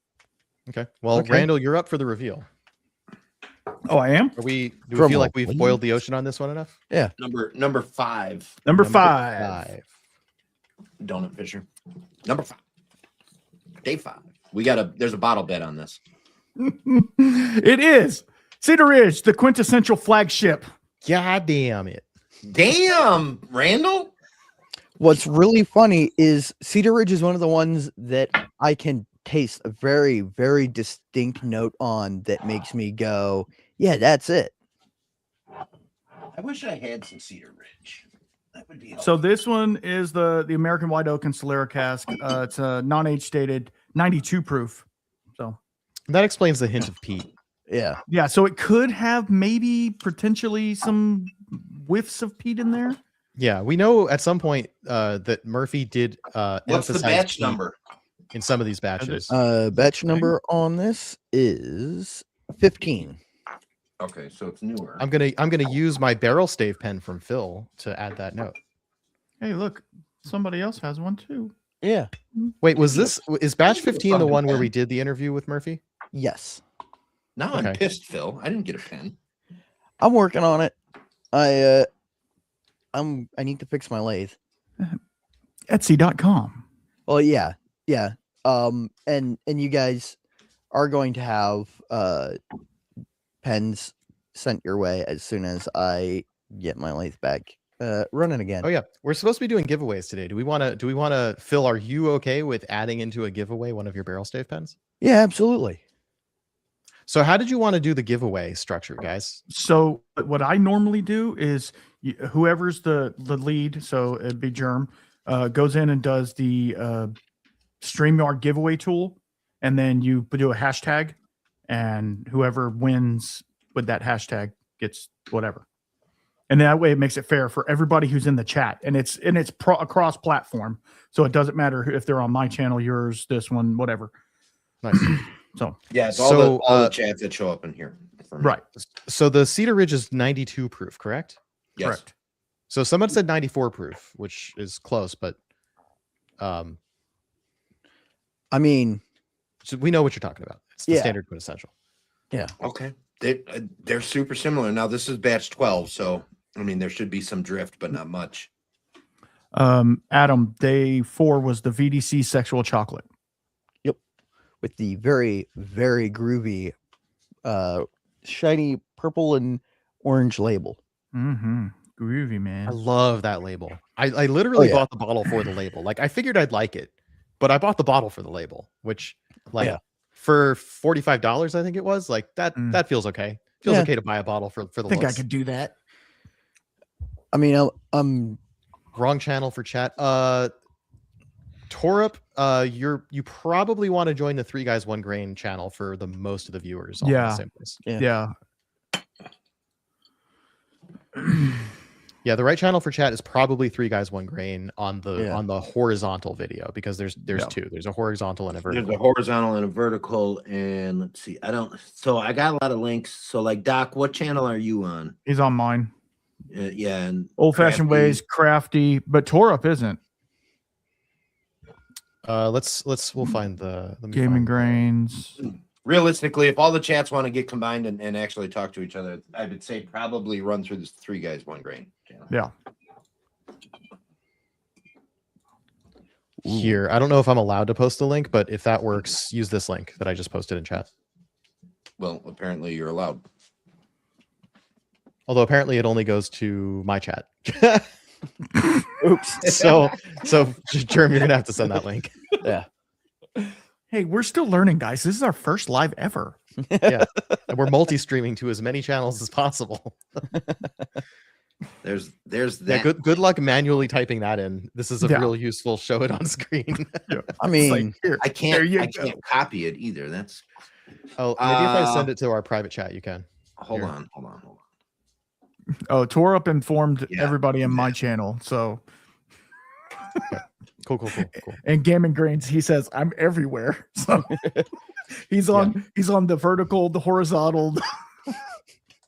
Okay. Well, Okay. Randall, you're up for the reveal. Oh, I am? Do we Drum feel roll, like we've please. boiled the ocean on this one enough? Number 5, Number 5. Donut Fisher. Number 5. Day 5. There's a bottle bet on this. It is Cedar Ridge, the quintessential flagship. God damn it. Damn, Randall. What's really funny is Cedar Ridge is one of the ones that I can taste a very, very distinct note on that makes me go, yeah, that's it. I wish I had some Cedar Ridge. That would be So helpful. this one is the American White Oak and Solera cask. It's a non-age stated 92 proof. So That explains the hint of peat. Yeah. yeah, so it could have maybe potentially some whiffs of peat in there. Yeah, we know at some point that Murphy did What's the emphasize batch peat number? in some of these batches. Batch number on this is 15. Okay, so it's newer. I'm gonna use my barrel stave pen from Phil to add that note. Hey, look, somebody else has one too. Yeah. Wait, is batch 15 the one where pen. we did the interview with Murphy? Yes. Now I'm Okay. pissed, Phil. I didn't get a pen. I'm working on it. I need to fix my lathe. Etsy.com. Well, yeah. And you guys are going to have pens sent your way as soon as I get my lathe back running again. Oh yeah, we're supposed to be doing giveaways today. Do we want to Phil, are you okay with adding into a giveaway one of your barrel stave pens? Yeah, absolutely. So how did you want to do the giveaway structure, guys? So what I normally do is whoever's the lead, so it'd be Germ, goes in and does the StreamYard giveaway tool, and then you do a hashtag, and whoever wins with that hashtag gets whatever. And that way it makes it fair for everybody who's in the chat, and it's across platform, so it doesn't matter if they're on my channel, yours, this one, whatever. Nice. So Yeah, it's So, all the chats that show up in here. For me. right, So the Cedar Ridge is 92 proof, correct? Yes. correct. So someone said 94 proof, which is close, but I mean, so we know what you're talking about. It's the Yeah. standard quintessential. Okay. They're super similar. Now this is batch 12, so I mean there should be some drift, but not much. Adam, day 4 was the VDC sexual chocolate. with the very, very groovy, shiny purple and orange label. Mm-hmm. Groovy, I man. love that label. I literally yeah. bought the bottle for the label. Like I figured I'd like it, but I bought the bottle for the label, which like Yeah. for $45, I think it was. Like that Mm. that feels okay. Feels Yeah. okay to buy a bottle for the I think I looks. could do that. I mean, I'm Wrong channel for chat. Torup, you probably want to join the 3 Guys 1 Grain channel for the most of the viewers. All in the Yeah. same place. Yeah. Yeah, the right channel for chat is probably 3 Guys 1 Grain on the Yeah. on the horizontal video, because there's Yeah. 2. There's a horizontal and a There's vertical. a horizontal and a vertical, and let's see. So I got a lot of links. So like Doc, what channel are you on? He's on mine. Yeah, and Old fashioned Crafty. ways, crafty, but Torup isn't. We'll find the let me Gaming find the- grains. Realistically, if all the chats want to get combined and actually talk to each other, I would say probably run through this 3 Guys 1 Grain channel. Yeah. here. I don't know if I'm allowed to post the link, but if that works, use this link that I just posted in chat. Well, apparently you're allowed. Although apparently it only goes to my chat. oops. so Jerm, you're gonna have to send that link. Yeah. Hey, we're still learning, guys. This is our first live ever. And we're multi-streaming to as many channels as possible. There's Yeah, that. good luck manually typing that in. This is a Yeah. real useful show it on screen. I It's mean, like, here, I there you can't go. copy it either. That's Oh, maybe if I send it to our private chat, you can. hold Here. on. Oh, Torup informed Yeah, everybody in my channel. So, Cool. and Gaming Grains, he says I'm everywhere. So he's on the vertical, the horizontal.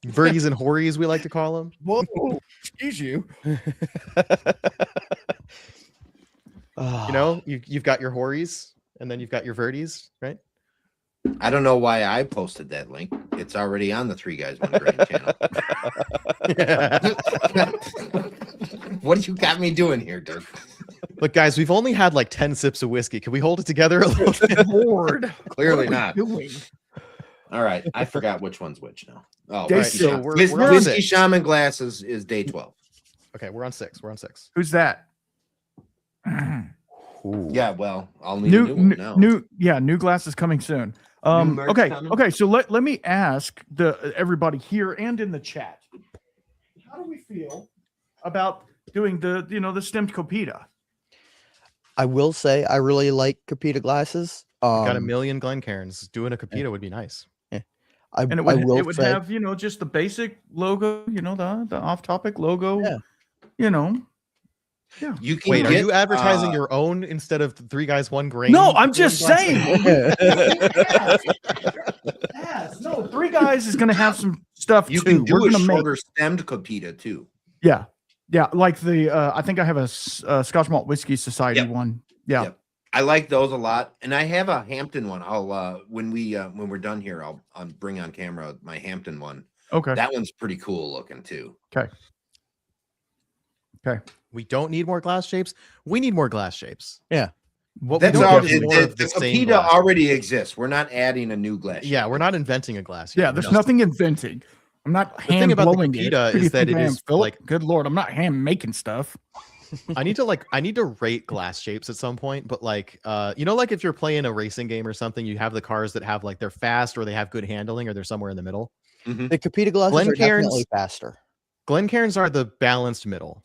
Verties and hories, we like to call them. Whoa, excuse you. You know, you've got your hories and then you've got your verties, right? I don't know why I posted that link. It's already on the 3 Guys 1 Grain channel. What you got me doing here, Dirk? Look, guys, we've only had like 10 sips of whiskey. Can we hold it together a little bit? Lord, Clearly what are not. we doing? All right, I forgot which one's which now. Oh, Day Whiskey six. Shaman. we're on Whiskey six. Shaman glasses is day 12. Okay, we're on 6. We're on 6. Who's that? Yeah, well, I'll need a new one now. New glasses coming soon. merch Okay, coming? okay. So let me ask everybody here and in the chat, how do we feel about doing the stemmed copita? I will say I really like Capita glasses. Got a million Glencairns. Doing a Capita would be nice. And it I would will say have just the basic logo, the off topic logo. Yeah. Yeah. You can Wait, are get, you advertising your own instead of 3 guys 1 grain? No, I'm just glasses? saying. Yes, no, 3 guys is gonna have some stuff you too. can do We're a gonna shorter stemmed copita too. Yeah, like the I think I have a Scotch Malt Whiskey Society Yep. one. Yeah. Yep. I like those a lot, and I have a Hampton one. I'll when we're done here, I'll bring on camera my Hampton one. Okay. That one's pretty cool looking too. Okay. We don't need more glass shapes. We need more glass shapes. Yeah. What That's we all. don't need is more of The the same Copita glass. already exists. We're not adding a new glass. Yeah, we're not inventing a glass. Yeah, yet. there's No. nothing inventing. I'm not thing hand about the blowing Copita it. Who do you is that think it I am, is, Philip? like- Good Lord, I'm not hand making stuff. I need to rate glass shapes at some point, but like like if you're playing a racing game or something, you have the cars that have like they're fast or they have good handling or they're somewhere in the middle. the Capita glasses are Glencairns- definitely faster. Glencairns are the balanced middle.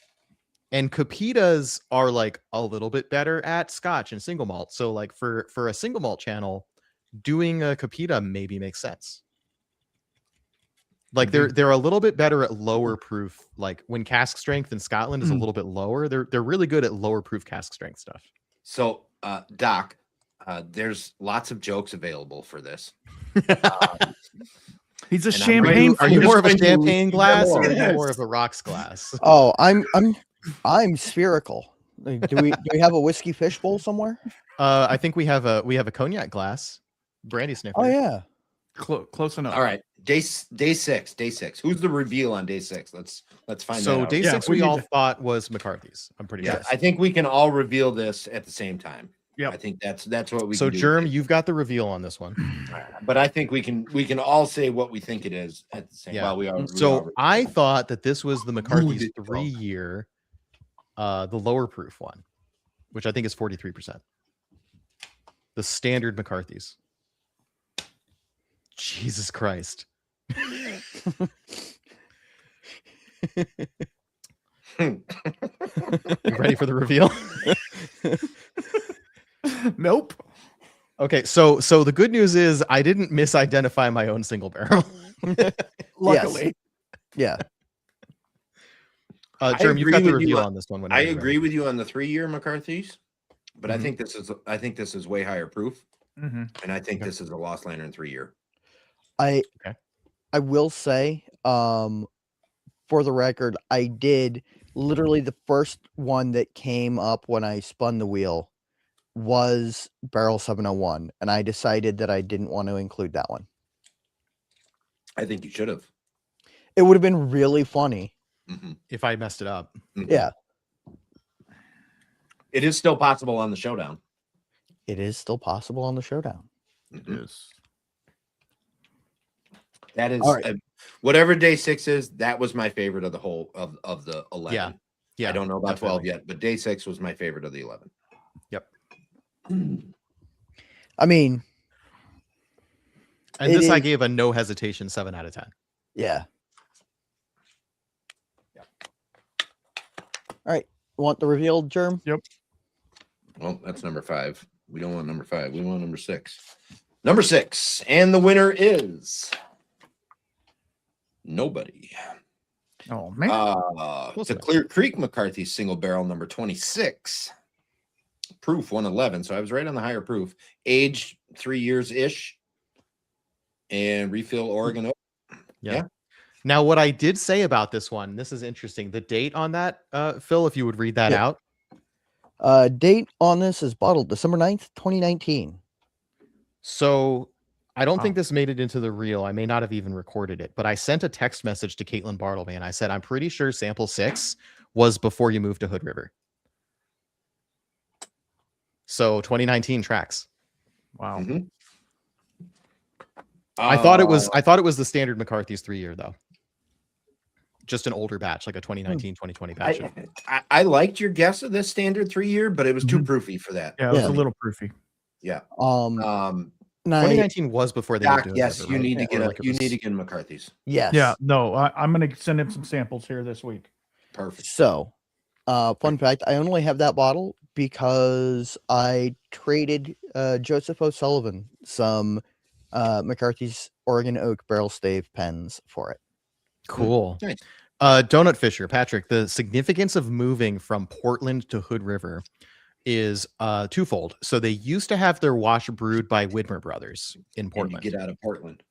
And Capitas are like a little bit better at Scotch and single malt. So like for a single malt channel, doing a Capita maybe makes sense. Like they're a little bit better at lower proof. Like when cask strength in Scotland is a little bit lower, they're really good at lower proof cask strength stuff. So, Doc, there's lots of jokes available for this. He's a And I'm champagne. Are you just more of a going to champagne leave glass them or are you alone. more of a rocks glass? Oh, I'm spherical. Like, do we have a whiskey fishbowl somewhere? I think we have a cognac glass, brandy sniffer. Oh yeah. Close enough. All right, day 6. Who's the reveal on day 6? Let's find that So out. day Yeah, 6 we we need all to- thought was McCarthy's. I'm pretty Yeah, sure. I think we can all reveal this at the same time. Yep. I think that's what we So can do. Germ, you've got the reveal on this one. But I think we can all say what we think it is at the same. Yeah. Well, we are. So I thought that this was the McCarthy's it, Phil. 3-year, the lower proof one, which I think is 43%. The standard McCarthy's. Jesus Christ. You ready for the reveal? Nope. Okay, so the good news is I didn't misidentify my own single barrel. Luckily. Yeah. Germ, you've agree got the with you reveal on- on this one. I whenever you're agree with you on the 3-year McCarthy's, but Mhm. I think this is way higher proof, Mhm. and I think Okay. this is a Lost Lantern 3-year. I will say, for the record, I did literally the first one that came up when I spun the wheel was Barrel 701, and I decided that I didn't want to include that one. I think you should have. It would have been really funny. Mhm. if I messed it up. Mhm. Yeah, It is still possible on the showdown. it is still possible on the showdown. Mhm. Yes. That is All right. whatever day 6 is. That was my favorite of the whole of the 11. Yeah, I don't know about 12 definitely. yet, but day 6 was my favorite of the 11. Yep. I mean, And It this I is- gave a no hesitation 7 out of 10. yeah. All right. Want the reveal, Germ? Well, that's number 5. We don't want number 5. We want number 6. Number 6, and the winner is nobody. Oh man. Close The enough. Clear Creek McCarthy single barrel number 26. Proof 111. So I was right on the higher proof. Age 3 years ish. And refill Oregon Oak. Yeah. Now, what I did say about this one, this is interesting. The date on that, Phil, if you would read that Yeah. out. Date on this is bottled December 9th, 2019. So I don't think Wow. this made it into the reel. I may not have even recorded it, but I sent a text message to Caitlin Bartleby and I said, I'm pretty sure sample 6 was before you moved to Hood River. So 2019 tracks. Wow. Mhm. I thought it was the standard McCarthy's 3-year though. Just an older batch, like a 2019, 2020 batch. I liked your guess of this standard 3-year, but it was too proofy for that. Yeah, it was Yeah. a little proofy. Yeah. And I, 2019 was before they Doc, moved to yes, Hood you River, need to right? get Or a, like it you was- need to get McCarthy's. yes. Yeah, no, I'm going to send him some samples here this week. Perfect. So, fun fact, I only have that bottle because I traded Joseph O'Sullivan some McCarthy's Oregon Oak barrel stave pens for it. Cool. Nice. Donut Fisher, Patrick, the significance of moving from Portland to Hood River is twofold. So they used to have their wash brewed by Widmer Brothers in And you Portland. get out of Portland.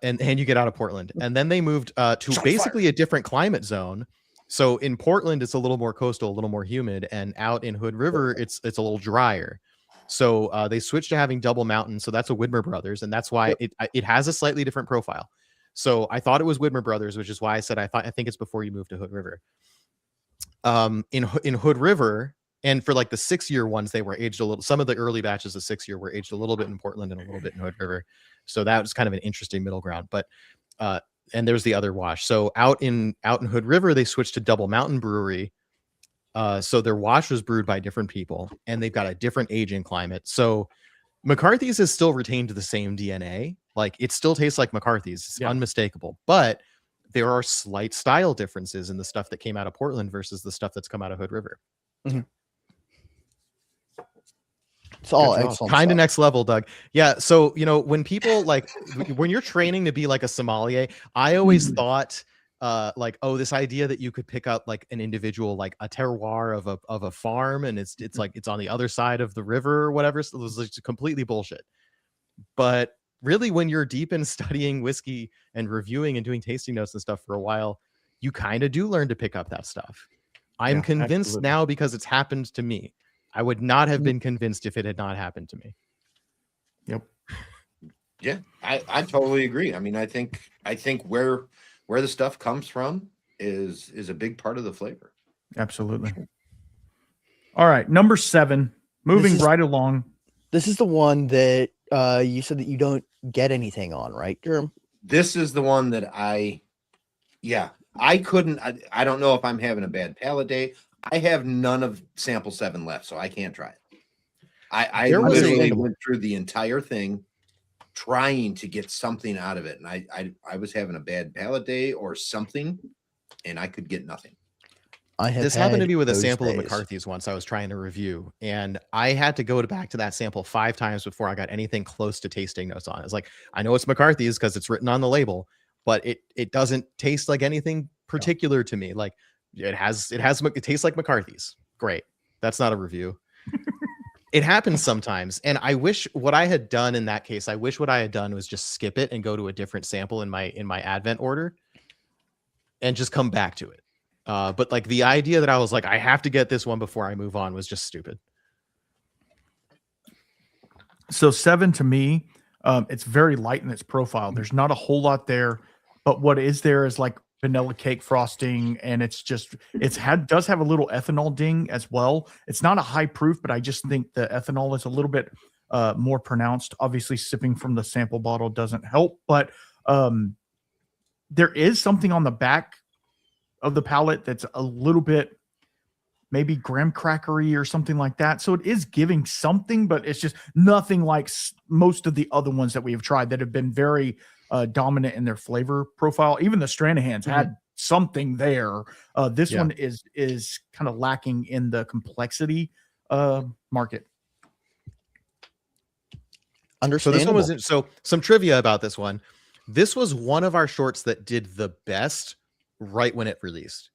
And you get out of Portland. And then they moved to basically a different climate zone. So in Portland, it's a little more coastal, a little more humid, and out in Hood River, it's a little drier. So they switched to having double mountain. So that's a Widmer Brothers, and that's why it has a slightly different profile. So I thought it was Widmer Brothers, which is why I said I think it's before you moved to Hood River. In Hood River, and for like the 6-year ones, they were aged a little. Some of the early batches of 6-year were aged a little bit in Portland and a little bit in Hood River. So that was kind of an interesting middle ground. But and there's the other wash. So out in Hood River, they switched to Double Mountain Brewery. So their wash was brewed by different people, and they've got a different aging climate. So McCarthy's has still retained the same DNA. Like it still tastes like McCarthy's. It's unmistakable. But there are slight style differences in the stuff that came out of Portland versus the stuff that's come out of Hood River. Mm-hmm. It's all Good job. excellent. Kind of stuff. next level, Doug. Yeah. So, when people when you're training to be like a sommelier, I always thought this idea that you could pick up like an individual, like a terroir of a farm, and it's like it's on the other side of the river or whatever. So it was like completely bullshit. But really, when you're deep in studying whiskey and reviewing and doing tasting notes and stuff for a while, you kind of do learn to pick up that stuff. I'm convinced absolutely. now because it's happened to me. I would not have been convinced if it had not happened to me. Yep. Yeah, I totally agree. I mean, I think where the stuff comes from is a big part of the flavor. Absolutely. All right, number 7. Moving right along. This is the one that you said that you don't get anything on, right, Jerm? This is the one that I couldn't. I don't know if I'm having a bad palate day. I have none of sample 7 left, so I can't try it. I literally went through the entire thing trying to get something out of it, and I was having a bad palate day or something, and I could get nothing. This happened to me with a sample of McCarthy's once I was trying to review, and I had to go back to that sample 5 times before I got anything close to tasting notes on it. It's like, I know it's McCarthy's because it's written on the label, but it doesn't taste like anything particular to me. Like it tastes like McCarthy's. Great. That's not a review. It happens sometimes. And I wish what I had done in that case, was just skip it and go to a different sample in my Advent order and just come back to it. But like the idea that I was like, I have to get this one before I move on was just stupid. So 7 to me, it's very light in its profile. There's not a whole lot there, but what is there is like vanilla cake frosting, and does have a little ethanol ding as well. It's not a high proof, but I just think the ethanol is a little bit more pronounced. Obviously, sipping from the sample bottle doesn't help, but there is something on the back of the palate that's a little bit maybe graham crackery or something like that. So it is giving something, but it's just nothing like most of the other ones that we have tried that have been very dominant in their flavor profile. Even the Stranahan's had something there. This one is kind of lacking in the complexity market. So this one was some trivia about this one. This was one of our shorts that did the best right when it released.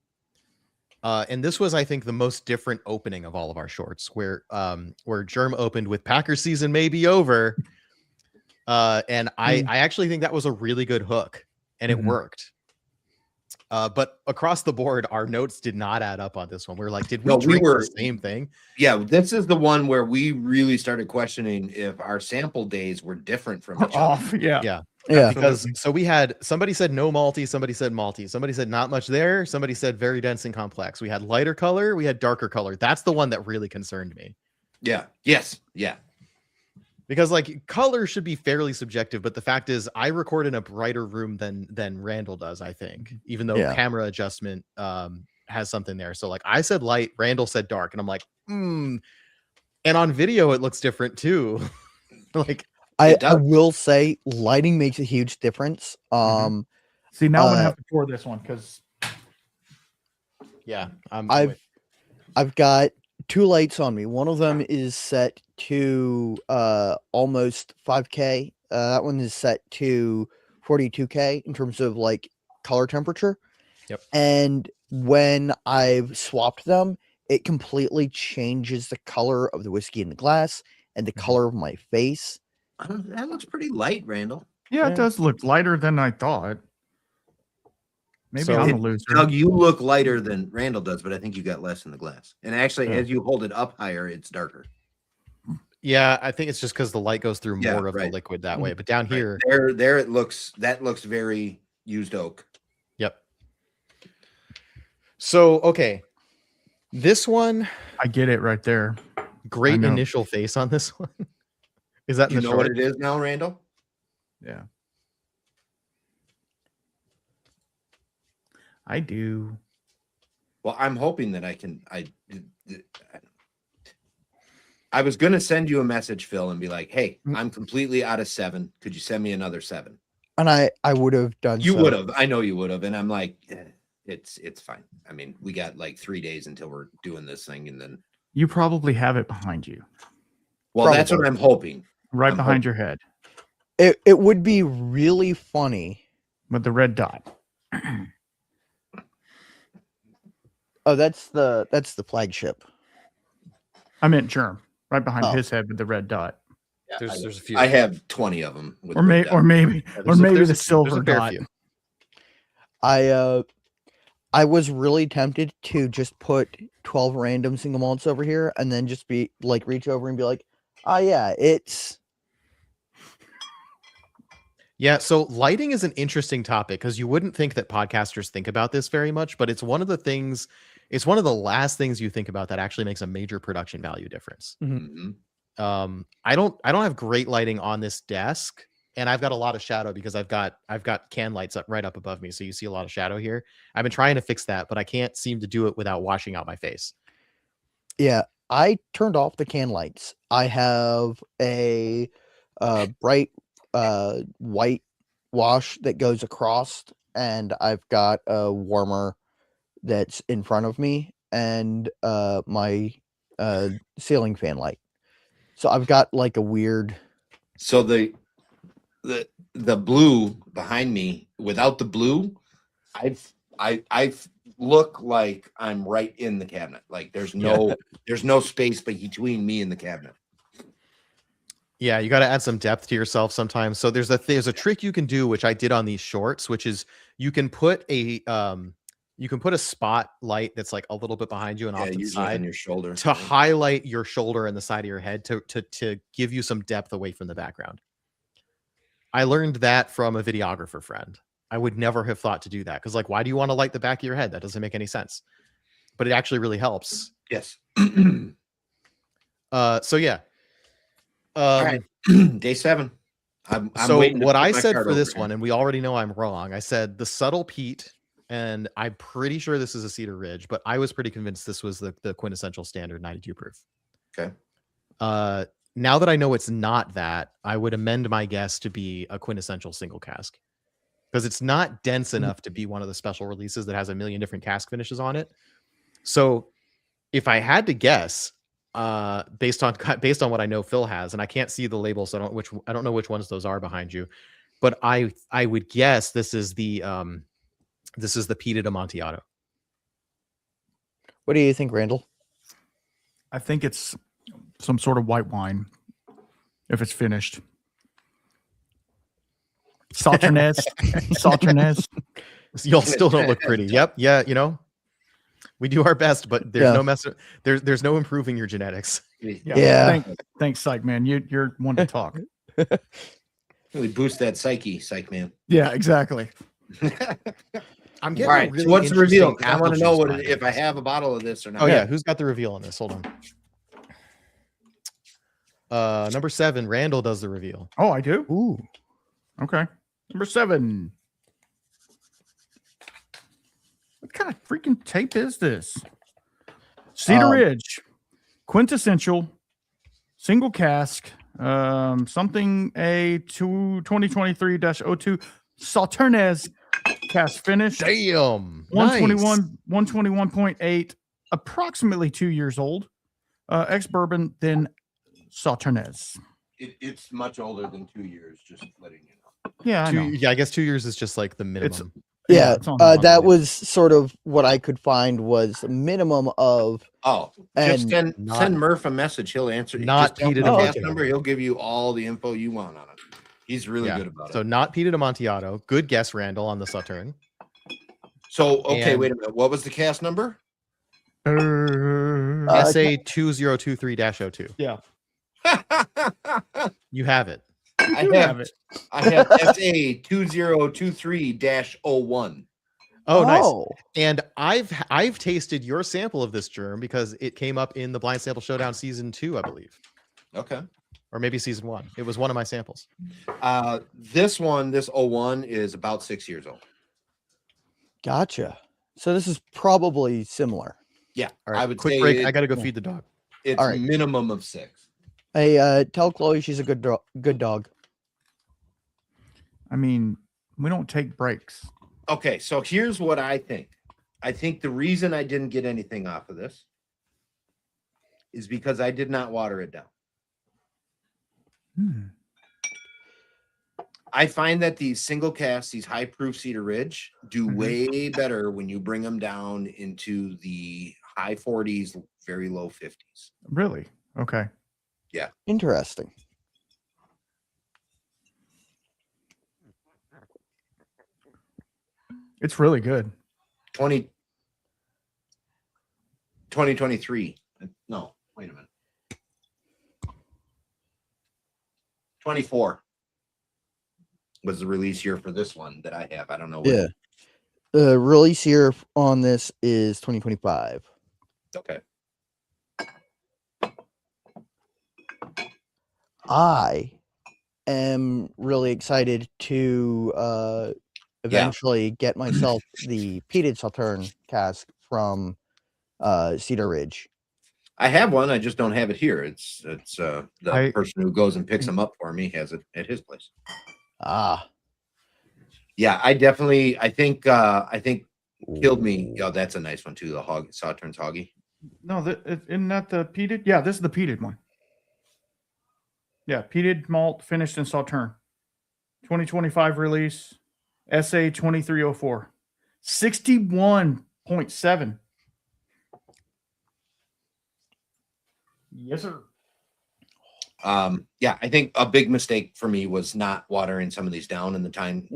And this was, I think, the most different opening of all of our shorts, where Germ opened with Packer season may be over. And I actually think that was a really good hook, and it worked. But across the board, our notes did not add up on this one. We were like, did we drink the same thing? Yeah, this is the one where we really started questioning if our sample days were different from each other. Yeah. Because somebody said no malty, somebody said malty, somebody said not much there, somebody said very dense and complex. We had lighter color, we had darker color. That's the one that really concerned me. Yeah. Yes. Yeah. Because like color should be fairly subjective, but the fact is I record in a brighter room than Randall does, I think, even though Yeah. camera adjustment has something there. So like I said light, Randall said dark, and I'm like, and on video it looks different too. Like I does. will say lighting makes a huge difference. See, now I'm gonna have to pour this one because yeah, I've got 2 lights on me. One of them is set to almost 5K. That one is set to 42K in terms of like color temperature. Yep. And when I've swapped them, it completely changes the color of the whiskey in the glass and the color of my face. That looks pretty light, Randall. yeah, Yeah. it does look lighter than I thought. Maybe So- I'm a loser. Doug, you look lighter than Randall does, but I think you got less in the glass. And actually, Yeah. as you hold it up higher, it's darker. yeah, I think it's just because the light goes through Yeah, more of the right. liquid that way. But down here, There it looks. That looks very used oak. yep. So okay, this one, I get it right there. great know. initial face on this one. Is that Do in you the know what short? it is now, Randall? Yeah. I do. Well, I'm hoping that I was going to send you a message, Phil, and be like, "Hey, I'm completely out of 7. Could you send me another 7?" And I would have done You so. would have. I know you would have. And I'm like, it's fine. I mean, we got like 3 days until we're doing this thing, and then. You probably have it behind you, Well, that's what I'm hoping. right I'm behind hoping. your head, It would be really funny. with the red dot. Oh, that's the flagship. I meant germ, right behind Oh. his head with the red dot, There's a few. I have 20 of them. With or red maybe, dot. or maybe, or There's a- maybe there's the a- silver there's a fair dot. few. I was really tempted to just put 12 random single malts over here and then just be like reach over and be like, oh yeah, it's Yeah, so lighting is an interesting topic because you wouldn't think that podcasters think about this very much, but it's one of the things, it's one of the last things you think about that actually makes a major production value difference. Mhm. I don't have great lighting on this desk, and I've got a lot of shadow because I've got can lights up right up above me, so you see a lot of shadow here. I've been trying to fix that, but I can't seem to do it without washing out my face. yeah. I turned off the can lights. I have a bright white wash that goes across, and I've got a warmer that's in front of me, and my ceiling fan light. So I've got like a weird. So the blue behind me, without the blue, I look like I'm right in the cabinet. Like there's no space between me and the cabinet. Yeah, you got to add some depth to yourself sometimes. So there's a trick you can do, which I did on these shorts, which is you can put a spotlight that's like a little bit behind you and off to the Usually on side your shoulder to highlight your shoulder and the side of your head to give you some depth away from the background. I learned that from a videographer friend. I would never have thought to do that because, like, why do you want to light the back of your head? That doesn't make any sense. But it actually really helps. Yes. So yeah. All right. Day 7. I'm So waiting to what put I my said card for this over one, and we already know I'm wrong. I said the subtle peat, and I'm pretty sure this is a Cedar Ridge, but I was pretty convinced this was the quintessential standard 92 proof. Okay. Now that I know it's not that, I would amend my guess to be a quintessential single cask because it's not dense enough to be one of the special releases that has a million different cask finishes on it. So if I had to guess, based on what I know Phil has, and I can't see the labels, so I don't know which ones those are behind you, but I would guess this is the peated Amontillado. What do you think, Randall? I think it's some sort of white wine, if it's finished. Sauternes. Sauternes. Y'all still don't look pretty. Yep. Yeah. You know, we do our best, but there's no mess. There's no improving your genetics. Yeah. Thanks, Psych Man. You're one to talk. Really boost that psyche, Psych Man. Yeah, exactly. I'm All getting right. really so what's the reveal? interesting I want apple to know juice if I vibes. have a bottle of this or not. Oh yeah, who's got the reveal on this? Hold on. Number 7, Randall does the reveal. Oh, I do. Ooh. Okay. Number 7. What kind of freaking tape is this? Cedar Ridge, quintessential, single cask, something a 2023-02 Sauternes cask finish. Damn. 121, 121.8, approximately 2 years old. Ex-bourbon, then Sauternes. It's much older than 2 years, just letting you know. Yeah, I know. Yeah, I guess 2 years is just like the minimum. Yeah, it's on the that line. was sort of what I could find was a minimum of. Oh, And just not- send Murph a message. He'll answer. not Just tell him Peter the de cast Montiato. number. He'll give you all the info you want on it. He's really Yeah. good about So it. not Peter de Montiato. Good guess, Randall, on the Sauterne. So okay, and- wait a minute. What was the cast number? SA 2023-02. Yeah. You have it. You I do have have it. I have SA 2023-01. Oh, nice. And I've tasted your sample of this germ because it came up in the Blind Sample Showdown season 2, I believe, Okay. or maybe season 1. It was one of my samples. This 01 is about 6 years old. Gotcha. So this is probably similar. Yeah, All right, I would quick say break. I got to go feed the dog. it's all right. minimum of 6. Hey, tell Chloe she's a good dog. I mean, we don't take breaks. Okay, so here's what I think. I think the reason I didn't get anything off of this is because I did not water it down. I find that these single casts, these high proof Cedar Ridge, do way better when you bring them down into the high 40s, very low 50s. Really? Okay. Interesting. It's really good. 2023. No, wait a minute. 24 was the release year for this one that I have. I don't know. Yeah. The release year on this is 2025. Okay. I am really excited to eventually get myself the peated Sauterne cask from Cedar Ridge. I have one. I just don't have it here. It's the person who goes and picks them up for me has it at his place. Ah. Yeah, I think Killed Me. Oh, that's a nice one too. The Sauterne's Hoggy. No, isn't that the peated? Yeah, this is the peated one. Yeah, peated malt finished in Sauterne. 2025 release. SA 2304. 61.7. Yes, sir. Yeah, I think a big mistake for me was not watering some of these down in the time.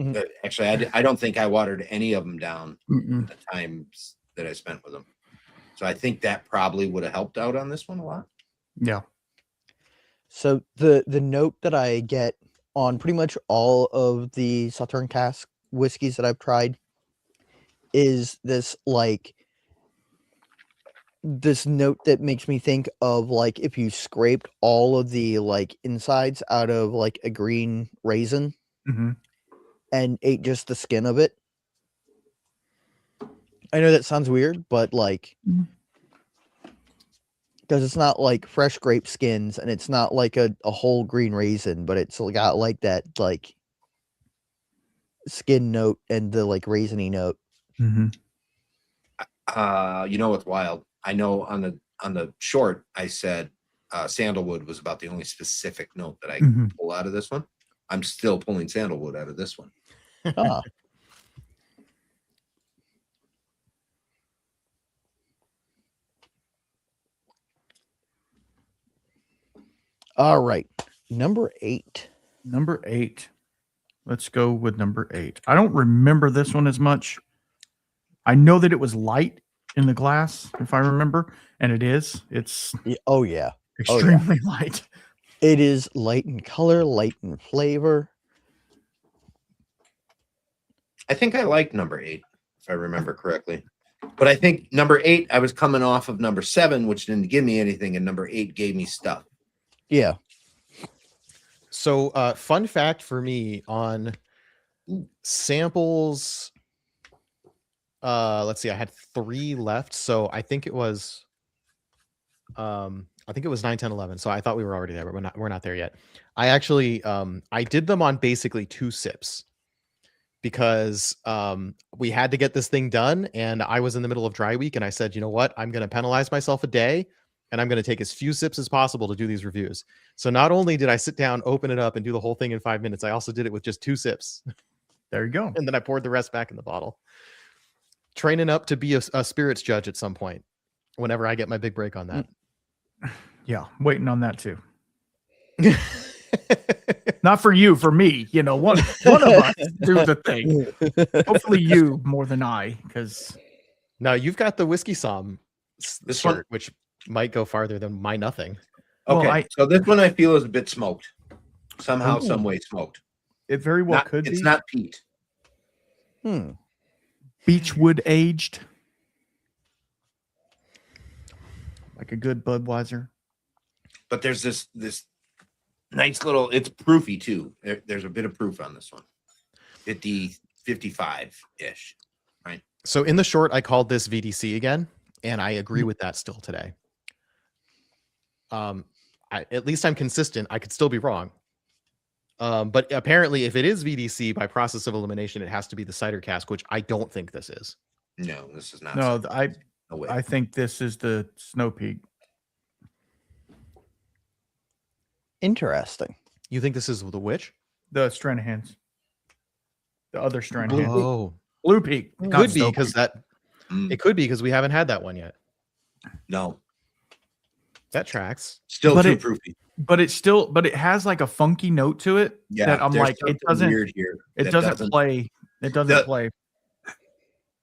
Actually, I don't think I watered any of them down in the times that I spent with them. So I think that probably would have helped out on this one a lot. Yeah. So the note that I get on pretty much all of the Sauterne cask whiskeys that I've tried is this this note that makes me think of like if you scraped all of the like insides out of like a green raisin and ate just the skin of it. I know that sounds weird, but like because it's not like fresh grape skins and it's not like a whole green raisin, but it's got like that like skin note and the like raisiny note. You know what's wild? I know on the short I said sandalwood was about the only specific note that I could pull out of this one. I'm still pulling sandalwood out of this one. Ah. All right. Number 8. Number 8. Let's go with number 8. I don't remember this one as much. I know that it was light in the glass, if I remember, and it is. It's Oh yeah. extremely light. It is light in color, light in flavor. I think I like number 8, if I remember correctly. But I think number 8, I was coming off of number 7, which didn't give me anything, and number 8 gave me stuff. Yeah. So, fun fact for me on samples. Let's see. I had 3 left, so I think it was 9, 10, 11. So I thought we were already there, but we're not there yet. I actually I did them on basically 2 sips because we had to get this thing done, and I was in the middle of dry week, and I said, you know what, I'm going to penalize myself a day, and I'm going to take as few sips as possible to do these reviews. So not only did I sit down, open it up, and do the whole thing in 5 minutes, I also did it with just 2 sips, There you go. and then I poured the rest back in the bottle. Training up to be a spirits judge at some point, whenever I get my big break on that. Yeah, waiting on that too. Not for you, for me. You know, one of us do the thing. Hopefully, you more than I, because Now you've got the whiskey som This one- shirt, which might go farther than my nothing. Well, Okay, so this one I feel is a bit smoked. Somehow, Ooh. some way smoked. it very well Not- could it's be. not peat. Beechwood aged, like a good Budweiser. But there's this nice little, it's proofy too. There's a bit of proof on this one. 55-ish. So in the short, I called this VDC again, and I agree with that still today. At least I'm consistent. I could still be wrong. But apparently, if it is VDC by process of elimination, it has to be the cider cask, which I don't think this is. No, this is not. No, No way. I think this is the Snow Peak. Interesting. You think this is the witch? The Stranahans. The other Stranahan. Oh, Blue Peak. it not could be Snow because Peak. that. Mm, It could be because we haven't had that one yet. no, That tracks. still But too it- proofy. But it has like a funky note to it Yeah, that I'm there's like, it something doesn't weird here. it that doesn't play. It doesn't The- play.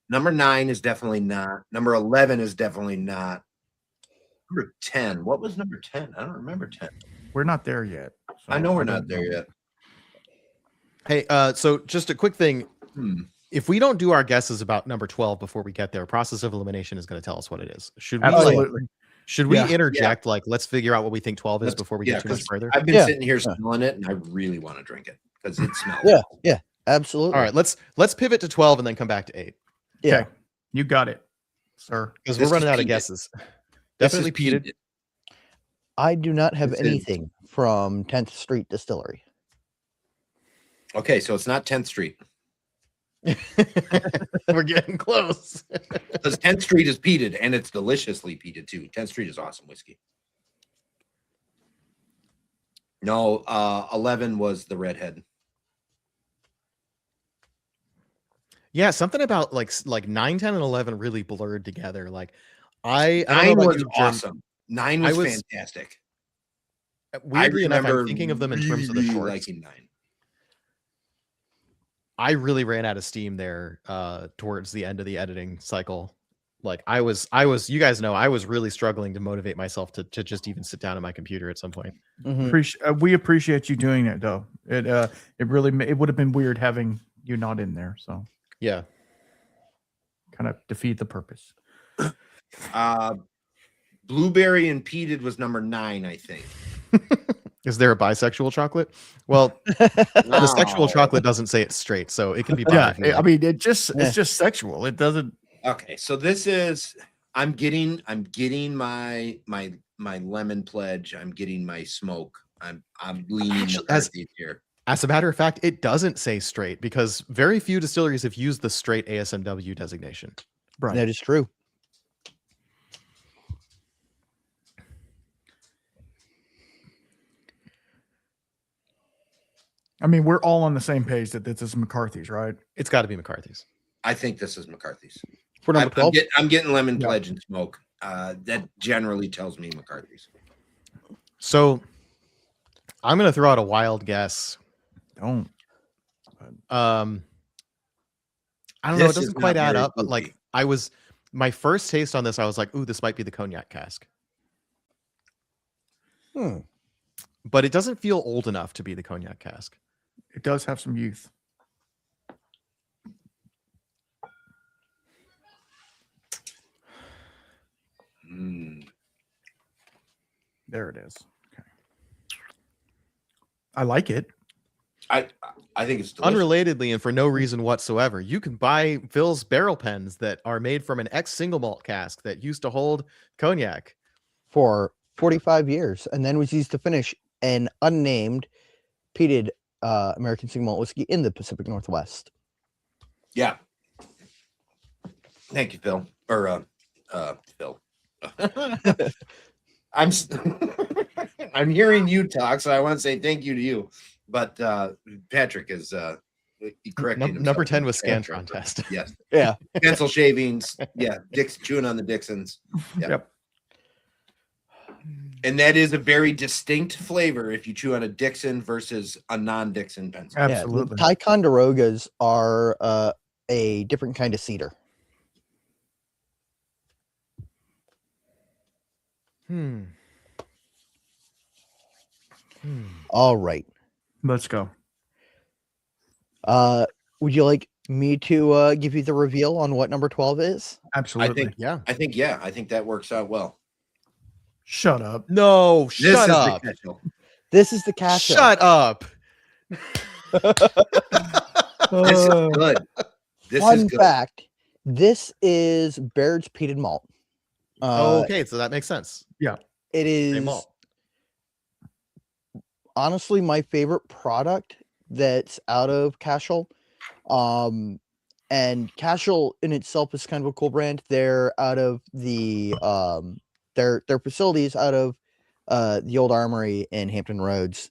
Number 9 is definitely not. Number 11 is definitely not. Number 10. What was number 10? I don't remember 10. We're not there yet. so I know we're don't not there know. yet. Hey, so just a quick thing. Hmm. If we don't do our guesses about number 12 before we get there, process of elimination is going to tell us what it is. Should we Absolutely. should we Yeah. interject? Like, let's figure out what we think 12 is Let's- before we yeah, get too much 'cause further. I've been Yeah, sitting here yeah. smelling it, and I really want to drink it because it smells. Yeah, absolutely. All right, let's pivot to 12 and then come back to 8 Yeah. Okay. You got it, sir. because This we're running is out of peated. guesses. This is Definitely peated. I do not have This is- anything from 10th Street Distillery. Okay, so it's not 10th Street We're getting close. because 10th Street is peated and it's deliciously peated too. 10th Street is awesome whiskey. No, 11 was the redhead. Yeah, something about like 9, 10, and 11 really blurred together. Like I don't know 9 about was you, Jim. awesome. 9 I was, was- fantastic. Weirdly enough, remember I'm thinking of them in terms of the really shorts. liking 9. I really ran out of steam there towards the end of the editing cycle. Like I was, you guys know, I was really struggling to motivate myself to just even sit down at my computer at some point. Mhm. We appreciate you doing it though. It really it would have been weird having you not in there. So Yeah. kind of defeat the purpose. Blueberry and peated was number 9, I think. Is there a bisexual chocolate? Well, the sexual Wow. chocolate doesn't say it's straight, so it can be. Yeah, bi if you I like. mean, Yeah. it's just sexual. It doesn't. Okay, so this is I'm getting my lemon pledge. I'm getting my smoke. I'm leaning Actually, as- McCarthy here. As a matter of fact, it doesn't say straight because very few distilleries have used the straight ASMW designation. Right. That is true. I mean, we're all on the same page that this is McCarthy's, right? It's got to be McCarthy's. I think this is McCarthy's. For number 12. I'm getting lemon Yeah. pledge and smoke. That generally tells me McCarthy's. So I'm going to throw out a wild guess. Don't. I don't know. It This is doesn't quite not add very up, but like fruity. my first taste on this, I was like, ooh, this might be the cognac cask. But it doesn't feel old enough to be the cognac cask. It does have some youth. Mm. There it is. Okay. I like it. I think it's delicious. Unrelatedly and for no reason whatsoever, you can buy Phil's barrel pens that are made from an ex single malt cask that used to hold cognac. For 45 years, and then was used to finish an unnamed peated American single malt whiskey in the Pacific Northwest. Yeah. Thank you, Phil. Or Phil. I'm hearing you talk, so I want to say thank you to you. But Patrick is correcting himself. Number 10 was Yeah. Scantron test. Yes. Yeah. Pencil shavings. Yeah. Chewing on the Dixons. Yeah. Yep. And that is a very distinct flavor if you chew on a Dixon versus a non-Dixon pencil. Absolutely. Yeah, the Ticonderogas are a different kind of cedar. All right. Let's go. Would you like me to give you the reveal on what number 12 is? Absolutely. Yeah. I think that works out well. Shut up. No, This shut is up. the kettle. This is the castle. Shut up. This is good. This is Fun good. fact: this is Baird's peated malt. Okay, so that makes sense. It Same is malt. honestly my favorite product that's out of Cashel. And Cashel in itself is kind of a cool brand. They're out of the their facilities out of the old armory in Hampton Roads.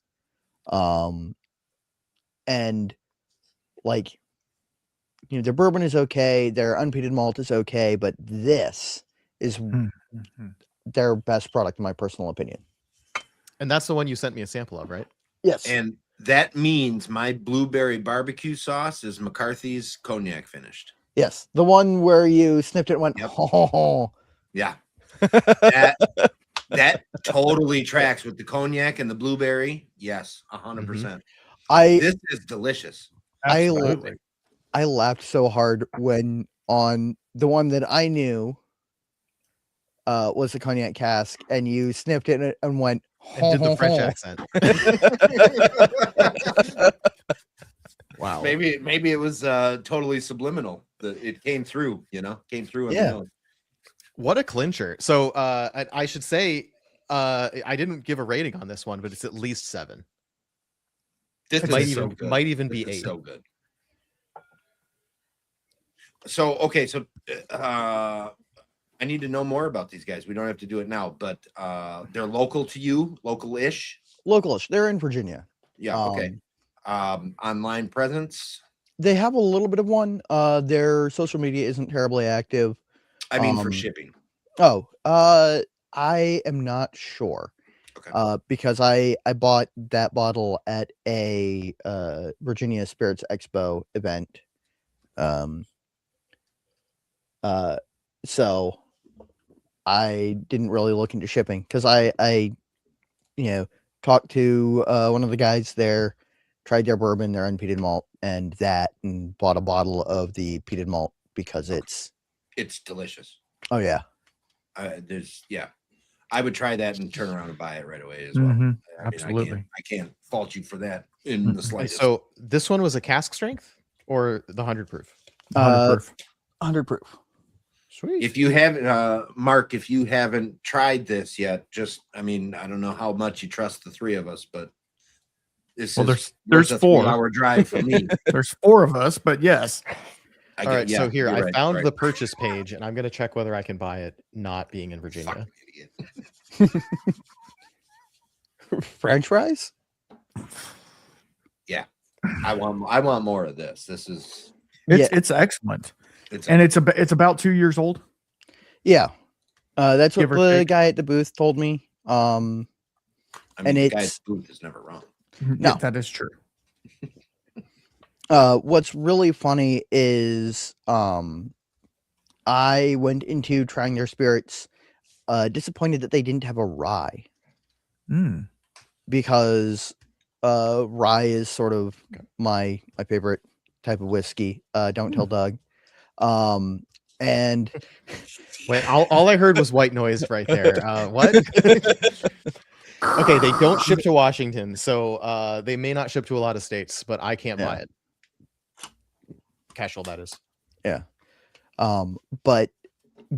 And like, you know, their bourbon is okay, their unpeated malt is okay, but this is their best product in my personal opinion. And that's the one you sent me a sample of, right? Yes. And that means my blueberry barbecue sauce is McCarthy's cognac finished. Yes. The one where you sniffed it and went, Yep. oh. Yeah. That totally tracks with the cognac and the blueberry. Yes, 100%. This is delicious. Absolutely. I laughed so hard when on the one that I knew was the cognac cask, and you sniffed it and went, And did the French accent. Wow. Maybe it was totally subliminal. It came through, came through. On Yeah. the nose. What a clincher. So I should say I didn't give a rating on this one, but it's at least 7. This Might is even so good. might even This be is 8. so good. So okay, so I need to know more about these guys. We don't have to do it now, but they're local to you, local-ish. Localish. They're in Virginia. Yeah. Okay. Online presence. They have a little bit of one. Their social media isn't terribly active. I mean, for shipping. Oh, I am not sure. Okay. Because I bought that bottle at a Virginia Spirits Expo event. So I didn't really look into shipping because I talked to one of the guys there, tried their bourbon, their unpeated malt, and bought a bottle of the peated malt because it's delicious. Oh yeah. I would try that and turn around and buy it right away as well. Mhm. I mean, Absolutely. I can't fault you for that in the slightest. So this one was a cask strength or the 100 proof? 100 proof. 100 proof. Sweet. If you haven't, Mark, if you haven't tried this yet, I don't know how much you trust the three of us, but this is there's a 4. 3-hour drive for me. There's 4 of us, but yes. All right, so here you're I right, found right. the purchase page, and I'm going to check whether I can buy it not being in Virginia. Fucking idiot. French fries? Yeah, I want more of this. This is It's excellent. And it's about 2 years old. Yeah. That's what Give or the take. guy at the booth told me. I mean, and the guy at it's- the booth is never wrong. No. Yeah, that is true. What's really funny is I went into trying their spirits disappointed that they didn't have a rye Mm. because rye is sort of my favorite type of whiskey. Don't tell Doug. And Wait, all I heard was white noise right there. What? Okay, they don't ship to Washington, so they may not ship to a lot of states, but I can't buy Yeah. it. Casual, that is. But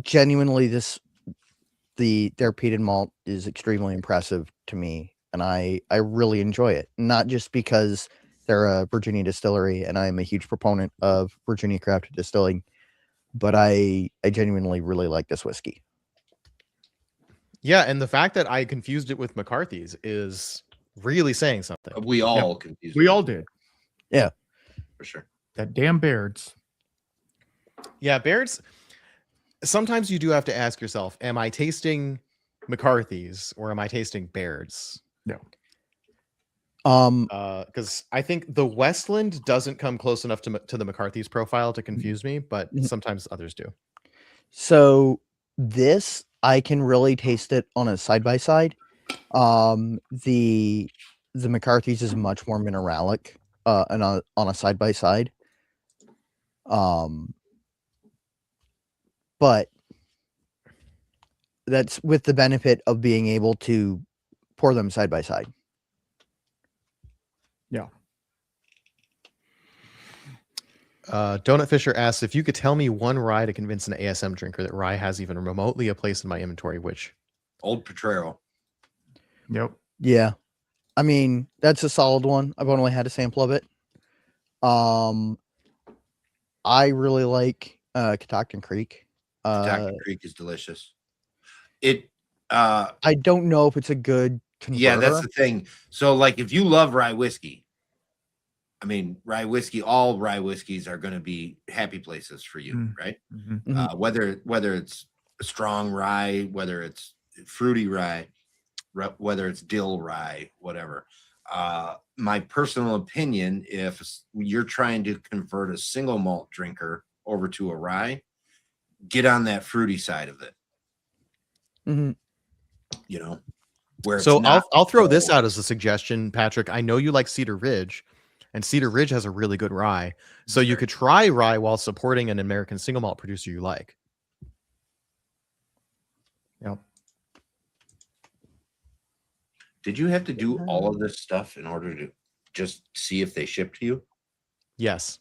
genuinely, their peated malt is extremely impressive to me, and I really enjoy it. Not just because they're a Virginia distillery, and I'm a huge proponent of Virginia crafted distilling, but I genuinely really like this whiskey. Yeah, and the fact that I confused it with McCarthy's is really saying something. We all confused. We it, all did. for sure. That damn Baird's. Yeah, Baird's. Sometimes you do have to ask yourself, am I tasting McCarthy's or am I tasting Baird's? Because I think the Westland doesn't come close enough to the McCarthy's profile to confuse me, but sometimes others do. So this, I can really taste it on a side by side. The McCarthy's is much more mineralic, and on a side by side. But that's with the benefit of being able to pour them side by side. Donut Fisher asks if you could tell me one rye to convince an ASM drinker that rye has even remotely a place in my inventory. Which? Old Potrero. Yep. Yeah. I mean, that's a solid one. I've only had a sample of it. I really like Catoctin Creek. Catoctin Creek is delicious. I don't know if it's a good converter. Yeah, that's the thing. So, like, if you love rye whiskey, I mean, rye whiskey, all rye whiskeys are going to be happy places for you, right? Mm-hmm. Whether it's a strong rye, whether it's fruity rye, whether it's dill rye, whatever. My personal opinion, if you're trying to convert a single malt drinker over to a rye, get on that fruity side of it. Mm-hmm. You know, where so it's I'll throw this out as a suggestion, Patrick. I know you like Cedar Ridge, and Cedar Ridge has a really good rye. So you could try rye while supporting an American single malt producer you like. Yep. Did you have to do all of this stuff in order to just see if they ship to you? Yes.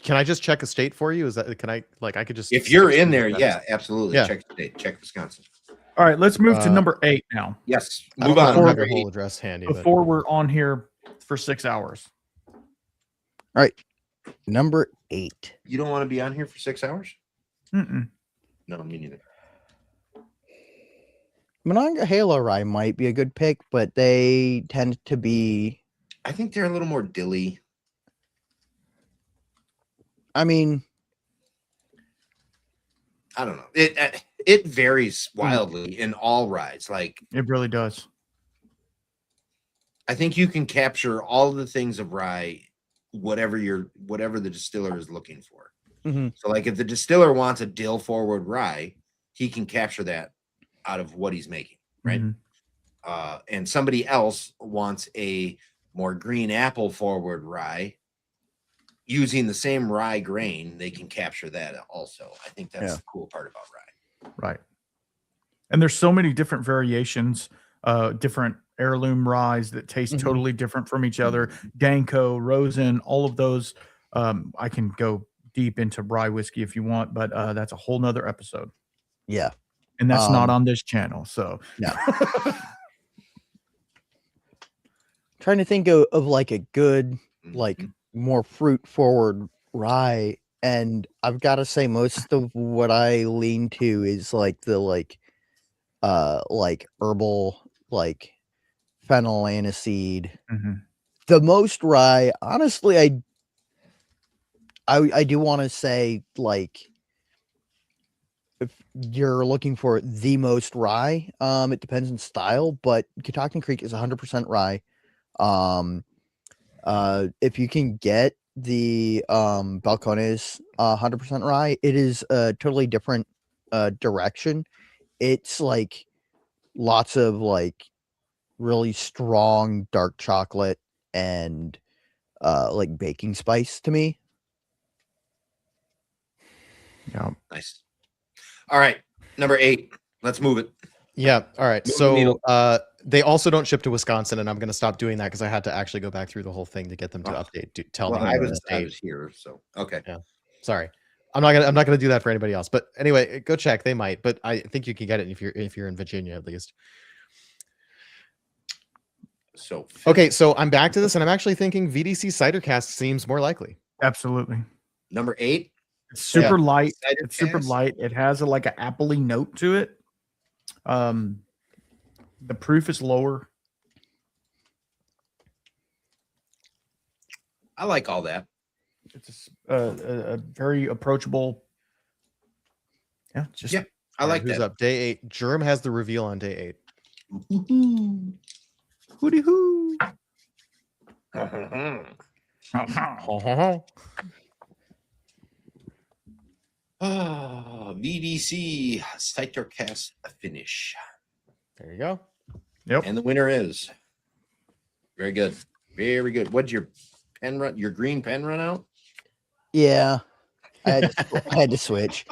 Can I just check a state for you? Is that I could just if you're in there, yeah, absolutely. Yeah. Check state, check Wisconsin. All right, let's move to number 8 now. Yes, move on. I don't have your whole address handy before we're on here for 6 hours. All right, number 8. You don't want to be on here for 6 hours? Mm-mm. No, me neither. Monongahela rye might be a good pick, but they tend to be. I think they're a little more dilly. I mean, I don't know. It varies wildly in all ryes. Like, it really does. I think you can capture all the things of rye, whatever the distiller is looking for. Mm-hmm. So, like, if the distiller wants a dill forward rye, he can capture that out of what he's making, right? Mm-hmm. And somebody else wants a more green apple forward rye. Using the same rye grain, they can capture that also. I think that's the cool part about rye. Right. And there's so many different variations, different heirloom ryes that taste totally different from each other. Danko, Rosen, all of those. I can go deep into rye whiskey if you want, but that's a whole nother episode. Yeah. And that's not on this channel. So no. Trying to think of like a good, like more fruit forward rye, and I've got to say most of what I lean to is like the like herbal, like fennel aniseed. The most rye, honestly, I do want to say, like, if you're looking for the most rye, it depends on style, but Catoctin Creek is 100% rye. If you can get the Balcones 100% rye, it is a totally different direction. It's like lots of like really strong dark chocolate and like baking spice to me. Yeah. Nice. All right, number 8. Let's move it. Yeah. All right. Move the So needle. They also don't ship to Wisconsin, and I'm going to stop doing that because I had to actually go back through the whole thing to get them to Oh. update. Tell Well, me I when the was state. here, so okay. Yeah. Sorry. I'm not gonna do that for anybody else. But anyway, go check. They might, but I think you can get it if you're in Virginia at least. So Okay, so I'm back to this, and I'm actually thinking VDC Cidercast seems more likely. Absolutely. number 8. It's super Yeah. light. Cider It's super cast. light. It has like an appley note to it. The proof is lower. I like all that. It's a very approachable. Yeah, just Yeah, I All right, like who's that. up? Day 8. Germ has the reveal on day 8. Woohoo. hooty hoo. VDC Cidercast finish. There you go. Yep. And the winner is very good. Very good. What'd your pen run? Your green pen run out? Yeah, I had to switch.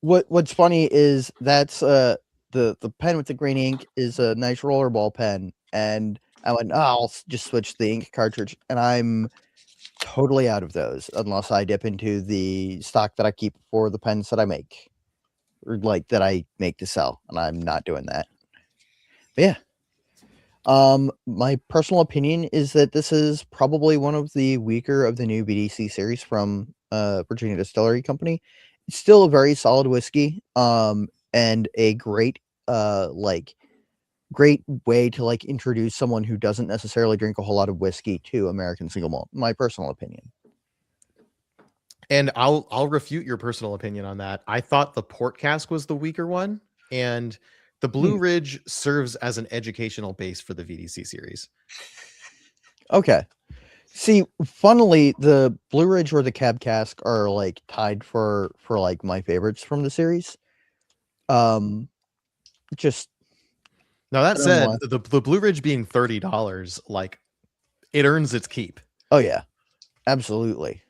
What's funny is that's the pen with the green ink is a nice rollerball pen, and I went, oh, I'll just switch the ink cartridge, and I'm totally out of those unless I dip into the stock that I keep for the pens that I make, or like that I make to sell, and I'm not doing that. But yeah. My personal opinion is that this is probably one of the weaker of the new BDC series from Virginia Distillery Company. It's still a very solid whiskey, and a great great way to like introduce someone who doesn't necessarily drink a whole lot of whiskey to American single malt. My personal opinion. And I'll refute your personal opinion on that. I thought the port cask was the weaker one, and the Blue Ridge serves as an educational base for the VDC series. Okay. See, funnily, the Blue Ridge or the Cab Cask are like tied for like my favorites from the series. Just Now that I don't said, know. the Blue Ridge being $30, like it earns its keep. Oh yeah, absolutely.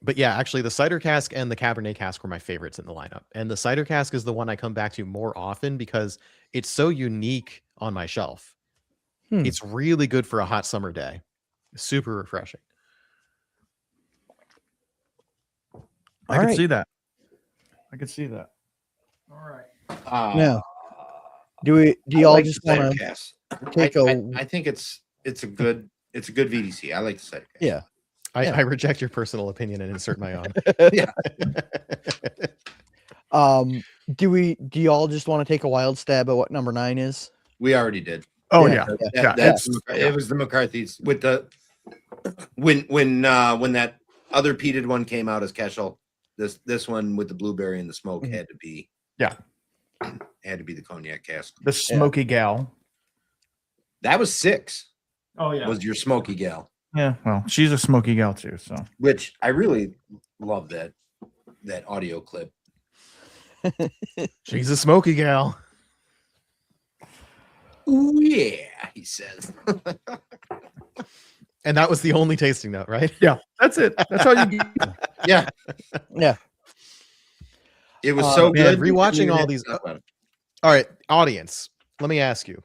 But yeah, actually, the cider cask and the Cabernet cask were my favorites in the lineup. And the cider cask is the one I come back to more often because it's so unique on my shelf. It's really good for a hot summer day. Super refreshing. I could see that. I could see that. All right. Now, do y'all just want to cast? take I think it's a good VDC. I like the cider cast. Yeah. I reject your personal opinion and insert my own. Yeah. Do y'all just want to take a wild stab at what number 9 is? We already did. Oh Yeah. yeah. It was the McCarthy's with the when that other peated one came out as Cashel. This one with the blueberry and the smoke had to be had to be the cognac cask. The smoky gal. That was 6. Oh yeah. Was your smoky gal? Yeah. Well, she's a smoky gal too. So. Which I really love that audio clip. She's a smoky gal. Ooh yeah, he says. And that was the only tasting note, right? Yeah, that's it. That's all you get. Yeah. Yeah. It was so Man, good. rewatching all these. All right, audience, let me ask you.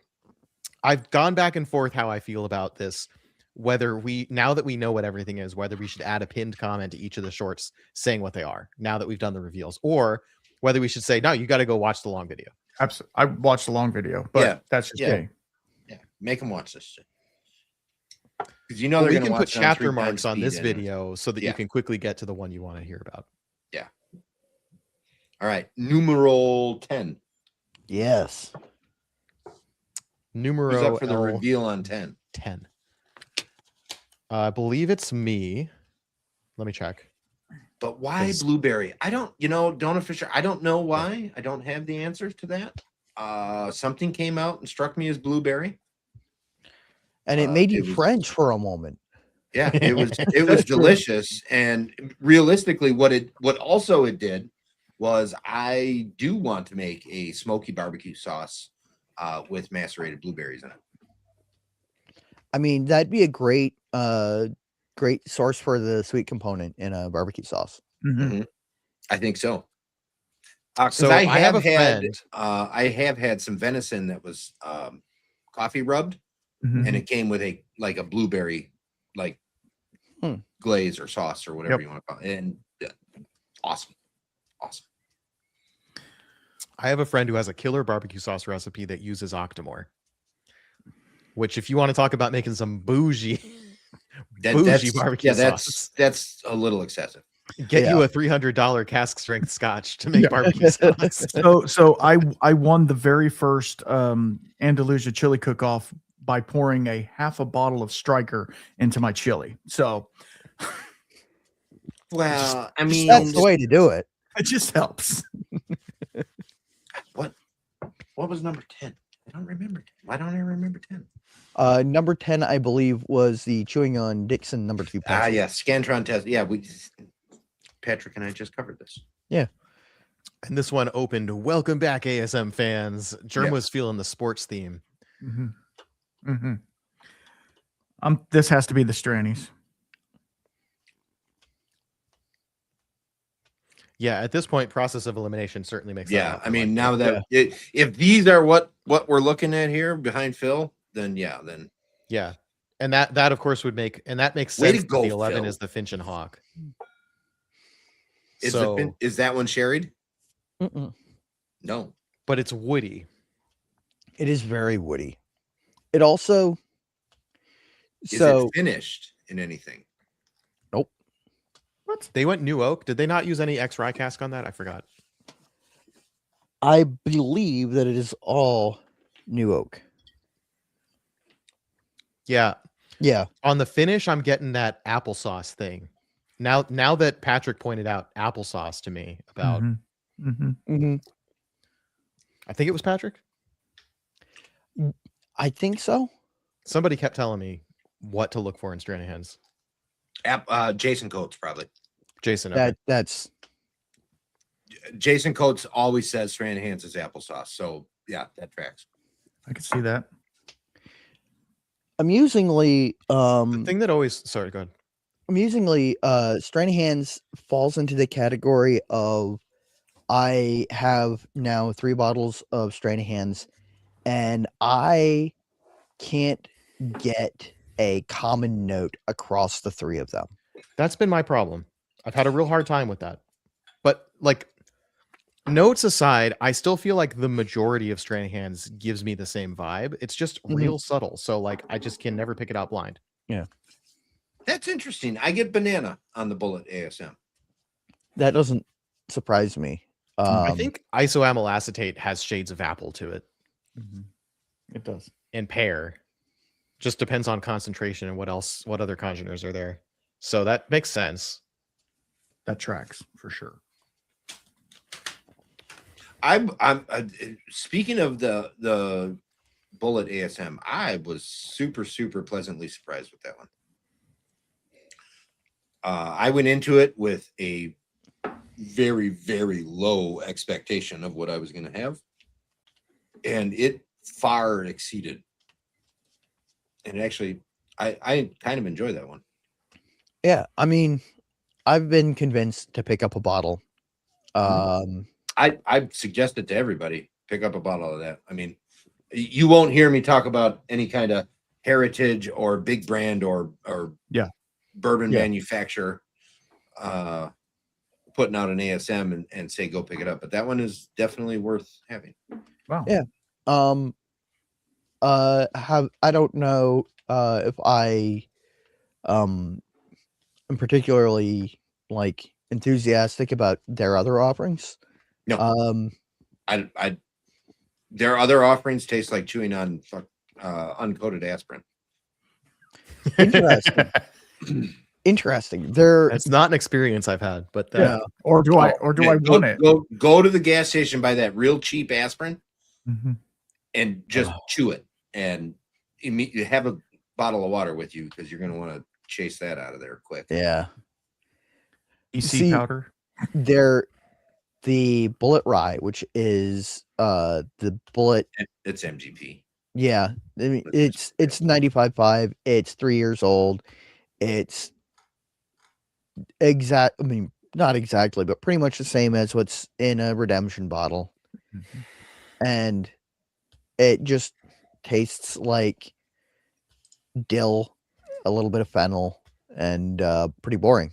I've gone back and forth how I feel about this, whether now that we know what everything is, whether we should add a pinned comment to each of the shorts saying what they are now that we've done the reveals, or whether we should say, no, you got to go watch the long video. Absolutely. I watched the long video, but that's just gay. Yeah, make them watch this shit. Because you know they're we going to can watch put it on chapter 3 marks times on speed this anyway. video so that you can quickly get to the one you want to hear about. Yeah. All right. Numeral 10. Yes. Numero Who's up for the L reveal on 10? 10. I believe it's me. Let me check. But why blueberry? I don't, Donna Fisher, I don't know why. I don't have the answer to that. Something came out and struck me as blueberry. And it made you French for a moment. Yeah, it was delicious. And realistically, what also it did was I do want to make a smoky barbecue sauce with macerated blueberries in it. I mean, that'd be a great source for the sweet component in a barbecue sauce. Mm-hmm. I think so. 'Cause So I have a friend. I have had some venison that was coffee rubbed, Mhm. and it came with a blueberry like glaze or sauce or whatever Yep. you want to call it, and awesome. I have a friend who has a killer barbecue sauce recipe that uses Octomore. Which, if you want to talk about making some bougie barbecue sauce, that's a little excessive. get Yeah. you a $300 cask strength scotch to make barbecue sauce. So I won the very first Andalusia chili cook-off by pouring a half a bottle of Striker into my chili. So Well, I mean, That's the way to do it. it just helps. what was number 10? I don't remember. Why don't I remember 10? Number 10, I believe, was the chewing on Dixon number 2 pencil. Yeah, Scantron test. Yeah, Patrick and I just covered this. Yeah. And this one opened, welcome back, ASM fans. Germ was feeling the sports theme. Mm-hmm. Mm-hmm. This has to be the Strannies. Yeah, at this point, process of elimination certainly makes Yeah, that I mean, like now that if these are what we're looking at here behind Phil, then yeah. And that of course would make, and that makes Way to sense that go, the 11 Phil. is the Finch and Hawk. Is So, is that one sherried? Mm-mm. No. but it's woody. It is very woody. It also Is it finished in anything? Nope. What? They went new oak. Did they not use any X rye cask on that? I forgot. I believe that it is all new oak. Yeah. Yeah. On the finish, I'm getting that applesauce thing. Now that Patrick pointed out applesauce to me about, Mm-hmm. Mm-hmm. Mm-hmm. I think it was Patrick. I think so. Somebody kept telling me what to look for in Stranahan's. Jason Coates probably. Jason. Okay. That's Jason Coates always says Stranahan's is applesauce. So yeah, that tracks. I can see that. amusingly. The thing that always, sorry, go ahead. Amusingly, Stranahan's falls into the category of I have now 3 bottles of Stranahan's, and I can't get a common note across the 3 of them. That's been my problem. I've had a real hard time with that. But like, notes aside, I still feel like the majority of Stranahan's gives me the same vibe. It's just real subtle. So like, I just can never pick it out blind. Yeah. That's interesting. I get banana on the Bullet ASM. That doesn't surprise me. I think isoamyl acetate has shades of apple to it. Mm-hmm. It does. And pear. Just depends on concentration and what other congeners are there. So that makes sense. That tracks for sure. I'm speaking of the Bullet ASM. I was super pleasantly surprised with that one. I went into it with a very low expectation of what I was going to have, and it far exceeded. And actually, I kind of enjoy that one. Yeah, I mean, I've been convinced to pick up a bottle. I suggest it to everybody. Pick up a bottle of that. I mean, you won't hear me talk about any kind of heritage or big brand or bourbon manufacturer putting out an ASM and say go pick it up. But that one is definitely worth having. Wow. Yeah. I don't know if I am particularly like enthusiastic about their other offerings. No. I their other offerings taste like chewing on uncoated aspirin. Interesting. Interesting. It's not an experience I've had, but Yeah. Or do I want it? Go to the gas station, buy that real cheap aspirin, and just chew it, and you have a bottle of water with you because you're going to want to chase that out of there quick. Yeah. EC powder. The Bullet Rye, which is the Bullet. It's MGP. Yeah, I mean, it's 95.5. It's 3 years old. It's not exactly, but pretty much the same as what's in a redemption bottle. Mhm. And it just tastes like dill, a little bit of fennel, and pretty boring.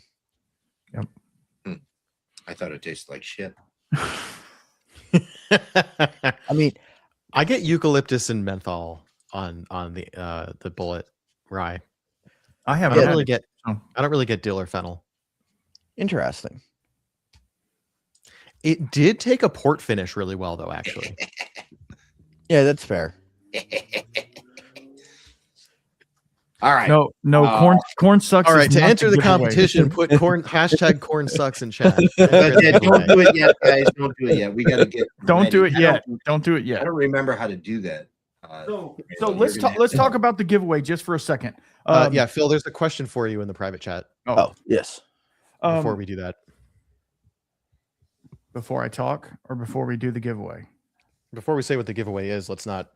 I thought it tasted like shit. I mean, I get eucalyptus and menthol on the bullet rye. I I haven't don't had really it, get so- I don't really get dill or fennel. interesting. It did take a port finish really well though, actually. Yeah, that's fair. All right. No, corn sucks. All is right, to not enter the giveaway. competition, put hashtag corn sucks in chat. But yeah, don't do it yet, guys. Don't do it yet. We got to get. Don't do ready. it yet. Don't do it I yet. don't remember how to do that. So Randall, let's you're talk. gonna Let's have talk to- about the giveaway just for a second. Yeah, Phil, there's a question for you in the private chat Oh, yes. before we do that. before I talk or before we do the giveaway. Before we say what the giveaway is, let's not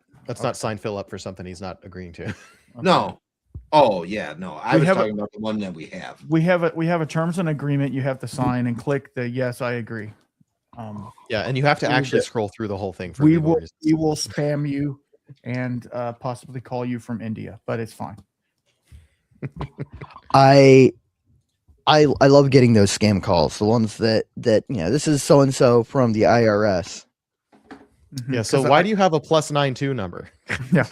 sign Phil up for something he's not agreeing to. Okay. No. Oh yeah, no. I We was have a- talking about the one that we have. We have a terms and agreement you have to sign and click the yes, I agree. Yeah, and you have to We actually will- scroll through the whole thing for we legal will reasons. we will spam you and possibly call you from India, but it's fine. I love getting those scam calls. The ones that this is so and so from the IRS. Yeah, so why do you have a +92 number? Yeah.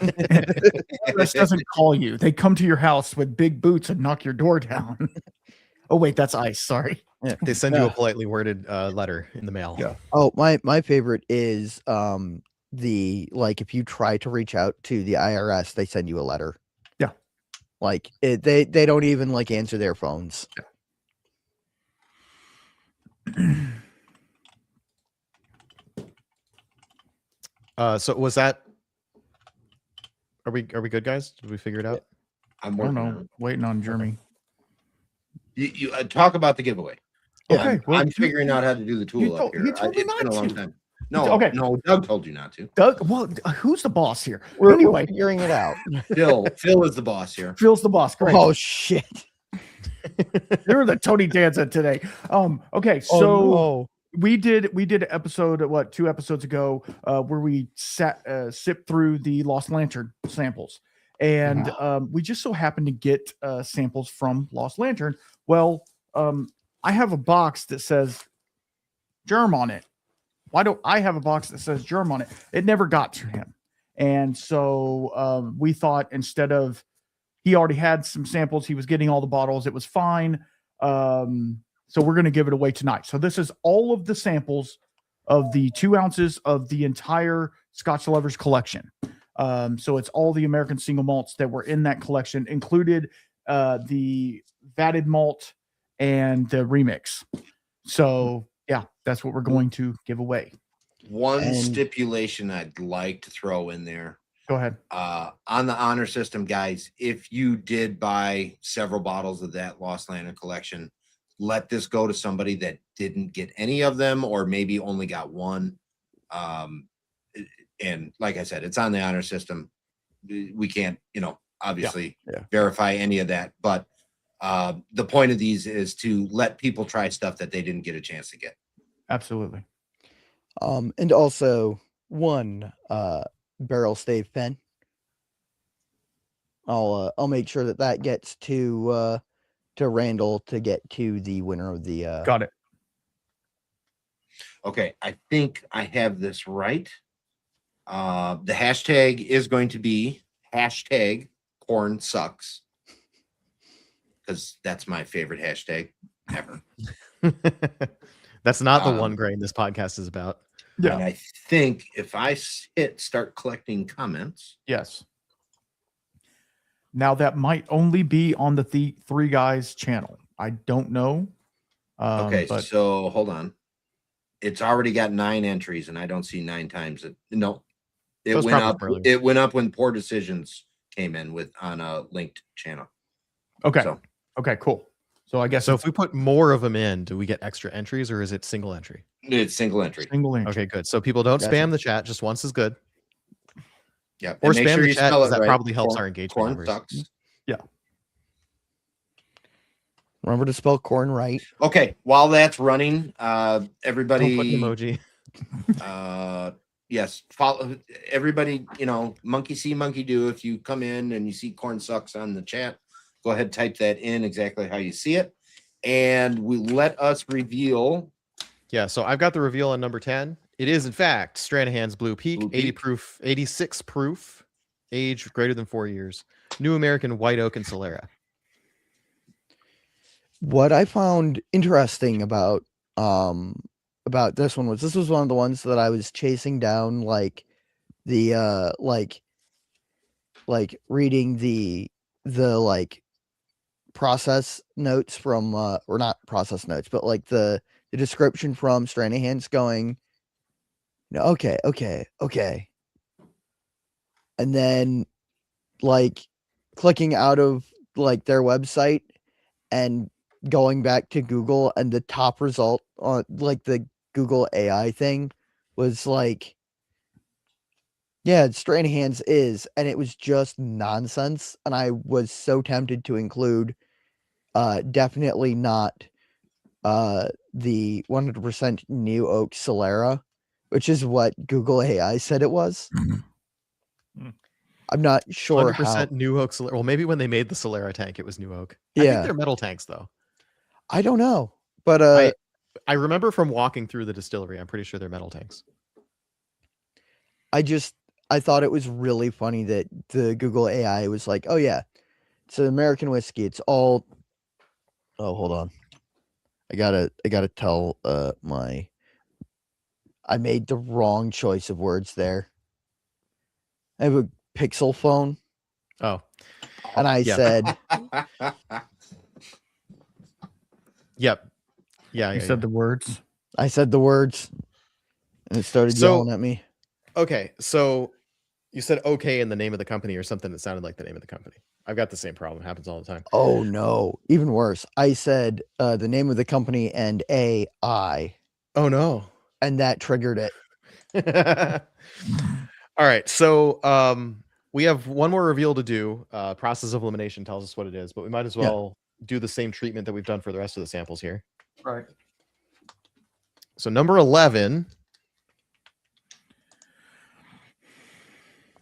This doesn't call you. They come to your house with big boots and knock your door down. Oh wait, that's ICE. Sorry. They send you a politely worded letter in the mail. Yeah. Oh, my favorite is the if you try to reach out to the IRS, they send you a letter. Yeah. They don't even answer their phones. So was that? Are we good, guys? Did we figure it out? I'm I don't working on know. it. Waiting on Jeremy. You talk about the giveaway. Yeah. Okay. I'm figuring out how to do the tool up told- here. you told me It's been not a long to. time. No, Okay. no, Doug told you not to. Doug, well, who's the boss here? We're Anyway, figuring it out. Phil is the boss here. Phil's the boss. Great. Oh shit! You're the Tony Danza today. Okay, so Oh, we did an episode 2 episodes ago where we sipped through the Lost Lantern samples, and we just so happened to get samples from Lost Lantern. Well, I have a box that says germ on it. Why don't I have a box that says germ on it? It never got to him, and so we thought instead of he already had some samples, he was getting all the bottles, it was fine. So we're going to give it away tonight. So this is all of the samples of the 2 ounces of the entire Scotch Lovers collection. So it's all the American single malts that were in that collection, included the vatted malt and the remix. So yeah, that's what we're going to give away. One And- stipulation I'd like to throw in there. Go ahead. On the honor system, guys, if you did buy several bottles of that Lost Lantern collection, let this go to somebody that didn't get any of them or maybe only got one. And like I said, it's on the honor system. We can't, obviously Yeah. verify any of that. But the point of these is to let people try stuff that they didn't get a chance to get. Absolutely. and also one barrel stave pen. I'll make sure that gets to Randall to get to the winner of the. Got it. Okay, I think I have this right. The hashtag is going to be hashtag corn sucks. Because that's my favorite hashtag ever. That's not the one grain this podcast is about. Yeah. And I think if I hit start collecting comments, Yes. Now that might only be on the Three Guys channel. I don't know. okay, But so hold on. It's already got 9 entries, and I don't see 9 times it. No, it That's went probably up. from earlier. It went up when Poor Decisions came in on a linked channel. okay. So Okay, cool. So I guess So if we put more of them in, do we get extra entries or is it single entry? it's single entry. single entry. Okay, good. So people don't Gotcha. spam the chat. Just once is good. Yeah, Or and make spam sure the you chat spell because it that right. probably helps Corn- our engagement corn numbers. sucks. Remember to spell corn right. Okay, while that's running, Don't put an everybody, emoji. yes, follow everybody. You know, monkey see, monkey do. If you come in and you see corn sucks on the chat, go ahead, type that in exactly how you see it, and we let us reveal. Yeah, so I've got the reveal on number 10. It is, in fact, Stranahan's Blue Peak, Blue 80 Peak. proof, 86 proof, age greater than 4 years. New American White Oak and Solera. What I found interesting about this one was one of the ones that I was chasing down, like the like reading the like process notes from or not process notes, but like the description from Stranahan's going, okay, and then like clicking out of like their website and going back to Google, and the top result on like the Google AI thing was like, yeah, Stranahan's is, and it was just nonsense. And I was so tempted to include definitely not the 100% new oak Solera, which is what Google AI said it was. I'm not sure 100% how. New Oak Solera. Well, maybe when they made the Solera tank, it was New Oak. I Yeah. think they're metal tanks, though. I don't know, but I remember from walking through the distillery, I'm pretty sure they're metal tanks. I thought it was really funny that the Google AI was like, oh yeah, it's an American whiskey. It's all. Oh, hold on. I gotta tell I made the wrong choice of words there. I have a Pixel phone, Oh, and I yeah. said, Yep. Yeah. You said the words. I said the words, and it started So- yelling at me. Okay, so you said okay in the name of the company or something that sounded like the name of the company. I've got the same problem. It happens all the time. Oh no, even worse. I said the name of the company and AI, Oh no. and that triggered it. All right, so we have one more reveal to do. Process of elimination tells us what it is, but we might as Yeah. well do the same treatment that we've done for the rest of the samples here. Right. So number 11.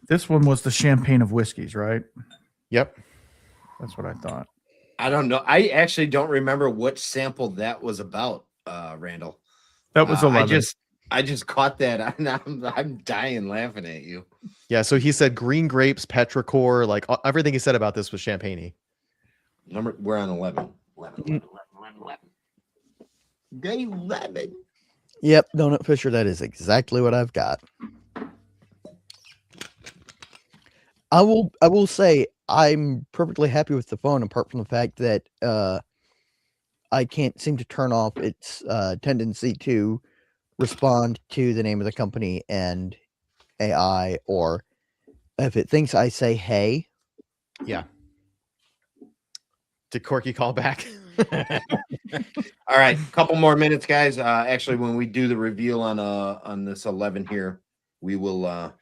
This one was the champagne of whiskeys, right? Yep. That's what I thought. I don't know. I actually don't remember which sample that was about, Randall. That was 11. I just caught that. I'm dying laughing at you. Yeah, so he said green grapes, petrichor, like everything he said about this was champagne-y. We're on 11. 11. Day 11. Yep, Donut Fisher, that is exactly what I've got. I will say I'm perfectly happy with the phone, apart from the fact that I can't seem to turn off its tendency to respond to the name of the company and AI, or if it thinks I say hey. Yeah. Did Corky call back? All right, couple more minutes, guys. Actually, when we do the reveal on this 11 here, we will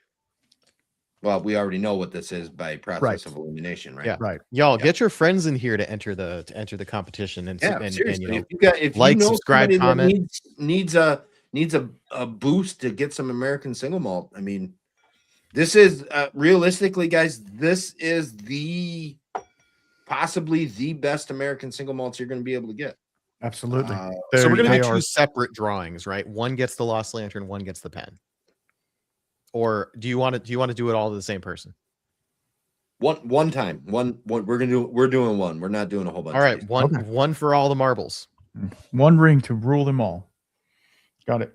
well, we already know what this is by process of elimination, right? Yeah. Right. Y'all get your friends in here to enter the competition and Yeah, and seriously. you know, If like, you know subscribe, somebody that comment. needs a boost to get some American single malt, I mean, this is realistically, guys, this is possibly the best American single malts you're going to be able to get. Absolutely. So we're gonna They do are- two separate drawings, right? One gets the Lost Lantern, one gets the pen. Or do you want to do it all to the same person? One time. One we're doing one. We're not doing a whole bunch. All right, of these. one for all the marbles. one ring to rule them all. Got it.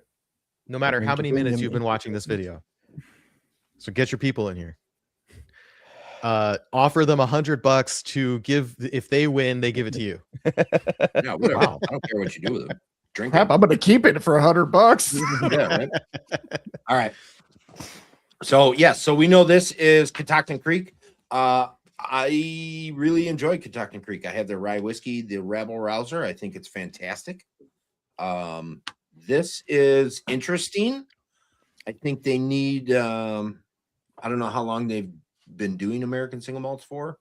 No matter Ring how to many bring minutes them you've been into watching this video. So get your people in here. Offer them $100 to give. If they win, they give it to you. Yeah, whatever. Wow. I don't care what you do with them. Drink Crap, it. I'm gonna keep it for $100. Yeah, right. All right. So yes, so we know this is Catoctin Creek. I really enjoy Catoctin Creek. I have their rye whiskey, the Rebel Rouser. I think it's fantastic. This is interesting. I think they need I don't know how long they've been doing American single malts for.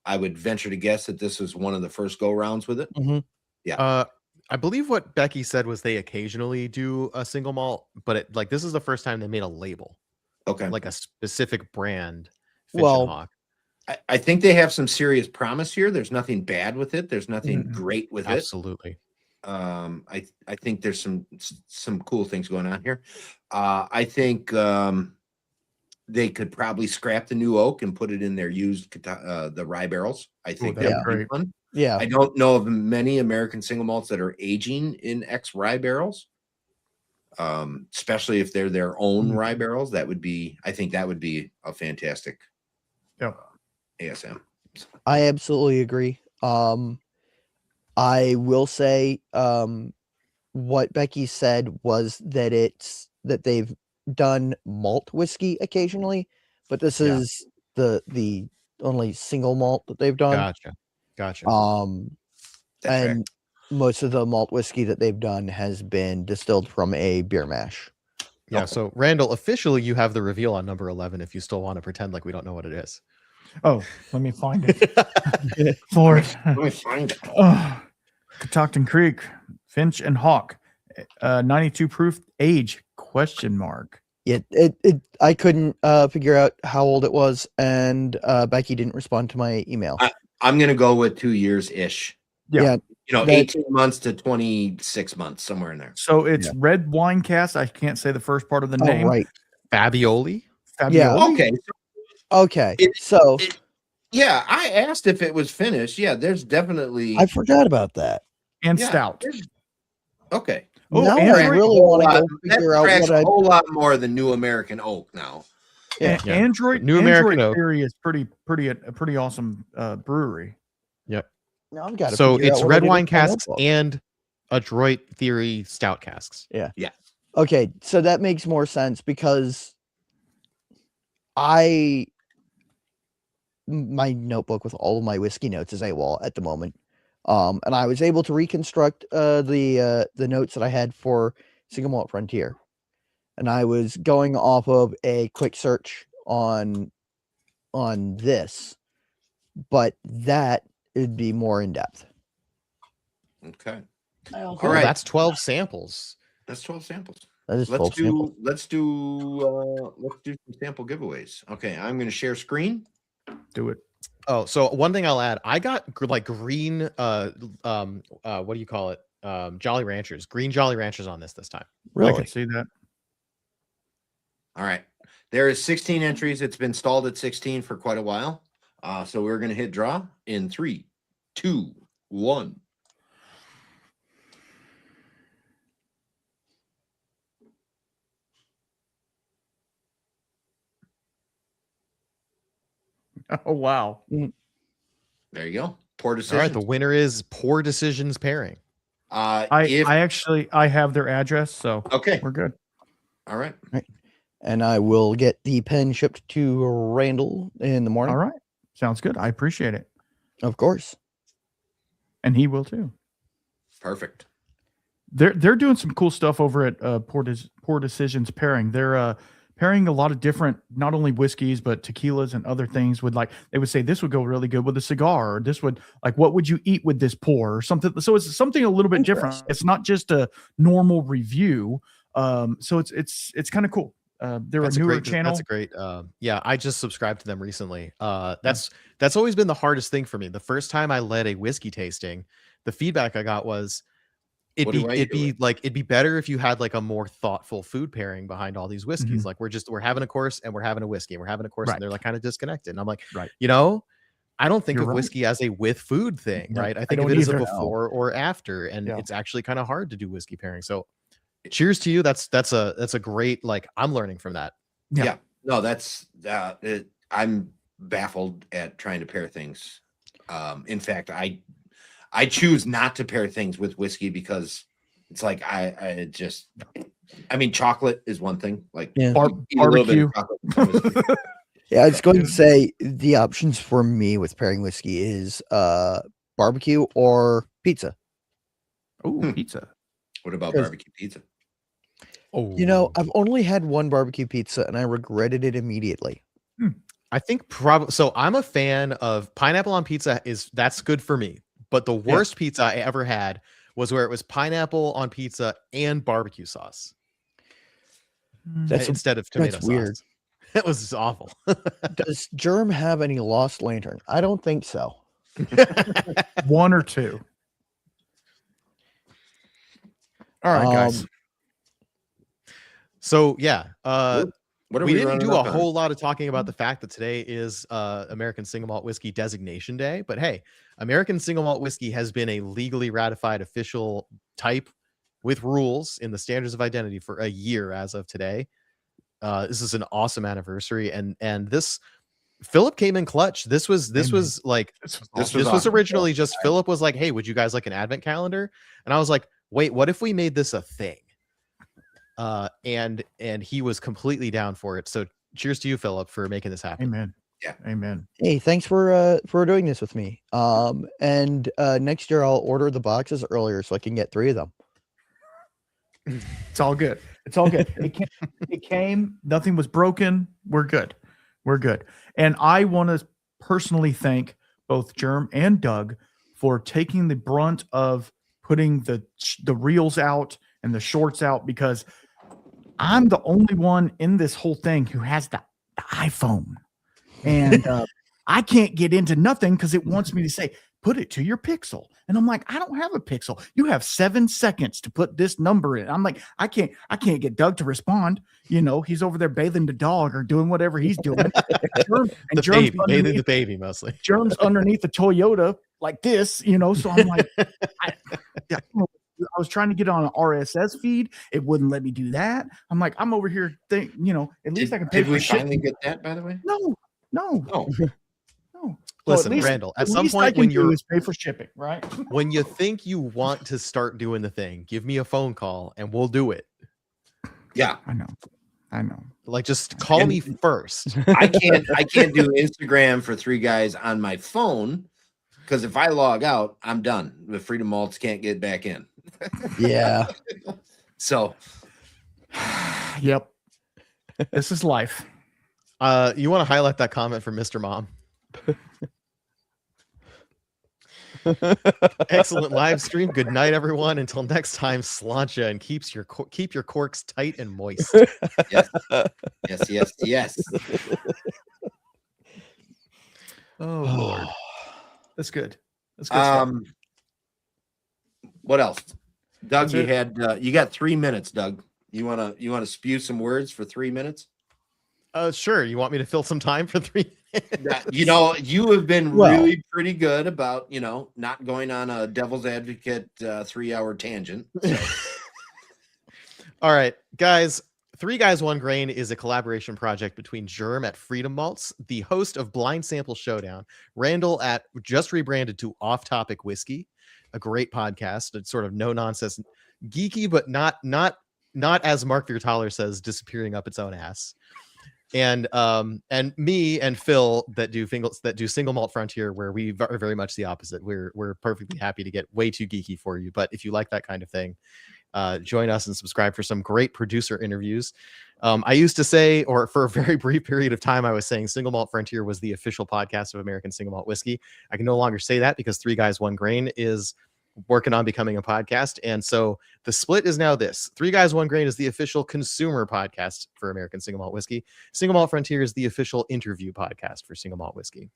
I would venture to guess that this was one of the first go rounds with it. Mhm. I believe what Becky said was they occasionally do a single malt, but like this is the first time they made a label, Okay. like a specific brand. Finch Well, and Hawk. I think they have some serious promise here. There's nothing bad with it. There's nothing Mm-mm. great with Absolutely. it. I think there's some cool things going on here. I think they could probably scrap the new oak and put it in their used the rye barrels. I think that'd that be would be great. fun. yeah. I don't know of many American single malts that are aging in ex rye barrels. Especially if they're their own rye barrels. That would be, I think that would be a fantastic ASM. I absolutely agree. I will say, what Becky said was that they've done malt whiskey occasionally, but this Yeah. is the only single malt that they've done. Gotcha. That's fair. And most of the malt whiskey that they've done has been distilled from a beer mash. Yeah. Okay. So Randall, officially, you have the reveal on number 11. If you still want to pretend like we don't know what it is. Oh, let me find it. Lord. Let me find it. Oh, Catoctin Creek, Finch and Hawk, 92 proof age, question mark. I couldn't figure out how old it was, and Becky didn't respond to my email. I'm gonna go with 2 years ish. Yeah. You know, That- 18 months to 26 months, somewhere in there. So it's Yeah. red wine cast. I can't say the first part of the Oh, name. right. Fabioli. Yeah. Fabioli? Okay. Okay. It- So Yeah, I asked if it was finished. Yeah, there's definitely I forgot about that. And yeah, stout. Okay. Oh, now and I Android- really want to go That figure out tracks what I. a whole lot more than New American Oak now. Yeah. Yeah. Android New American Android Oak. Theory is a pretty awesome brewery. Now I've got to. So figure it's out what I red did wine with my casks notebook. and Adroit Theory stout casks. Okay, so that makes more sense because my notebook with all of my whiskey notes is AWOL at the moment. And I was able to reconstruct the notes that I had for Single Malt Frontier. And I was going off of a quick search on this, but that would be more in depth. Okay. All All right. That's 12 samples. That's 12 samples. That is Let's full sample. do some sample giveaways. Okay, I'm gonna share screen. Do it. Oh, so one thing I'll add, I got like green what do you call it? Jolly Ranchers, green Jolly Ranchers on this time. I Really? can see that. All right. There is 16 entries. It's been stalled at 16 for quite a while. So we're gonna hit draw in 3, 2, 1. Oh wow. There you go. Poor All decision. right, the winner is Poor Decisions Pairing. I have their address, so Okay. we're good. All right. And I will get the pen shipped to Randall in the morning. All right. Sounds good. I appreciate it. Of course. And he will too. Perfect. They're doing some cool stuff over at Poor Decisions Pairing. They're pairing a lot of different, not only whiskeys but tequilas and other things. With like, they would say this would go really good with a cigar, or this would, like, what would you eat with this pour, or something. So it's something a little bit different. Interesting. It's not just a normal review. So it's kind of cool. They're That's a a newer great channel. That's a great yeah, I just subscribed to them recently. That's always been the hardest thing for me. The first time I led a whiskey tasting, the feedback I got was What do I it'd do be it? like it'd be better if you had like a more thoughtful food pairing behind all these whiskeys. Like we're having a course and we're having a whiskey and we're having a course, Right. and they're like kind of disconnected. And I'm like, Right. you know, I don't think You're of right. whiskey as a with food thing, No, right? I I think of don't it as a either. before or after, and Yeah. it's actually kind of hard to do whiskey pairing. So cheers to you. That's a great, like, I'm learning from that. Yeah. No, that's I'm baffled at trying to pair things. In fact, I choose not to pair things with whiskey because it's like I mean, chocolate is one thing. Like, Yeah. eat a little bit of Barbecue. chocolate with some whiskey. Yeah, I was going to say the options for me with pairing whiskey is barbecue or pizza. Oh, pizza. What about 'Cause- barbecue pizza? Oh, You know, I've only had one barbecue pizza and I regretted it immediately. I think probably so. I'm a fan of pineapple on pizza. That's good for me. But the worst pizza I ever had was where it was pineapple on pizza and barbecue sauce instead of tomato that's weird. sauce. It was awful. Does Germ have any Lost Lantern? I don't think so. One or two. All right, guys. So yeah, What are we didn't running do a up on? whole lot of talking about the fact that today is American Single Malt Whiskey Designation Day. But hey, American Single Malt Whiskey has been a legally ratified official type with rules in the Standards of Identity for a year as of today. This is an awesome anniversary, and this Philip came in clutch. This was like this was awesome. originally just Philip was like, "Hey, would you guys like an advent calendar?" And I was like, "Wait, what if we made this a thing?" And he was completely down for it. So cheers to you, Philip, for making this happen. Amen. Yeah. Amen. Hey, thanks for doing this with me. And next year I'll order the boxes earlier so I can get 3 of them. It's all good. It's all good. It came. Nothing was broken. We're good. We're good. And I want to personally thank both Germ and Doug for taking the brunt of putting the reels out and the shorts out, because I'm the only one in this whole thing who has the iPhone, and I can't get into nothing because it wants me to say, put it to your Pixel. And I'm like, I don't have a Pixel. You have 7 seconds to put this number in. I'm like, I can't get Doug to respond. You know, he's over there bathing the dog or doing whatever he's doing. Bathing the baby mostly. Germ's underneath the Toyota like this, you know. So I'm like, I was trying to get on an RSS feed. It wouldn't let me do that. I'm like, I'm over here at least I can pay Did for we shipping. finally get that, by the way? No. Oh. Listen, least, Randall, at the some least I point can when do you're is pay for shipping, right? when you think you want to start doing the thing, give me a phone call and we'll do it. Yeah. I know. Like, just call me first. I can't do Instagram for 3 guys on my phone, because if I log out, I'm done. The Freedom Malts can't get back in. Yeah. So Yep. This is life. You want to highlight that comment from Mr. Mom? Excellent live stream. Good night, everyone. Until next time, slancha, and keep your corks tight and moist. yes. Oh Lord. That's good. That's good stuff. What else? Doug, That's you got 3 minutes, Doug. You wanna spew some words for 3 minutes? Sure. You want me to fill some time for 3 minutes? You have been really pretty good about, not going on a devil's advocate 3-hour tangent. So. All right, guys. 3 Guys, 1 Grain is a collaboration project between Germ at Freedom Malts, the host of Blind Sample Showdown, Randall at just rebranded to Off Topic Whiskey, a great podcast. It's sort of no nonsense, geeky, but not as Mark Viertaler says, disappearing up its own ass. And me and Phil that do Single Malt Frontier, where we are very much the opposite. We're perfectly happy to get way too geeky for you, but if you like that kind of thing, join us and subscribe for some great producer interviews. I used to say, or for a very brief period of time, I was saying Single Malt Frontier was the official podcast of American Single Malt Whiskey. I can no longer say that because 3 Guys, 1 Grain is working on becoming a podcast. And so the split is now this: 3 Guys, 1 Grain is the official consumer podcast for American Single Malt Whiskey. Single Malt Frontier is the official interview podcast for Single Malt Whiskey.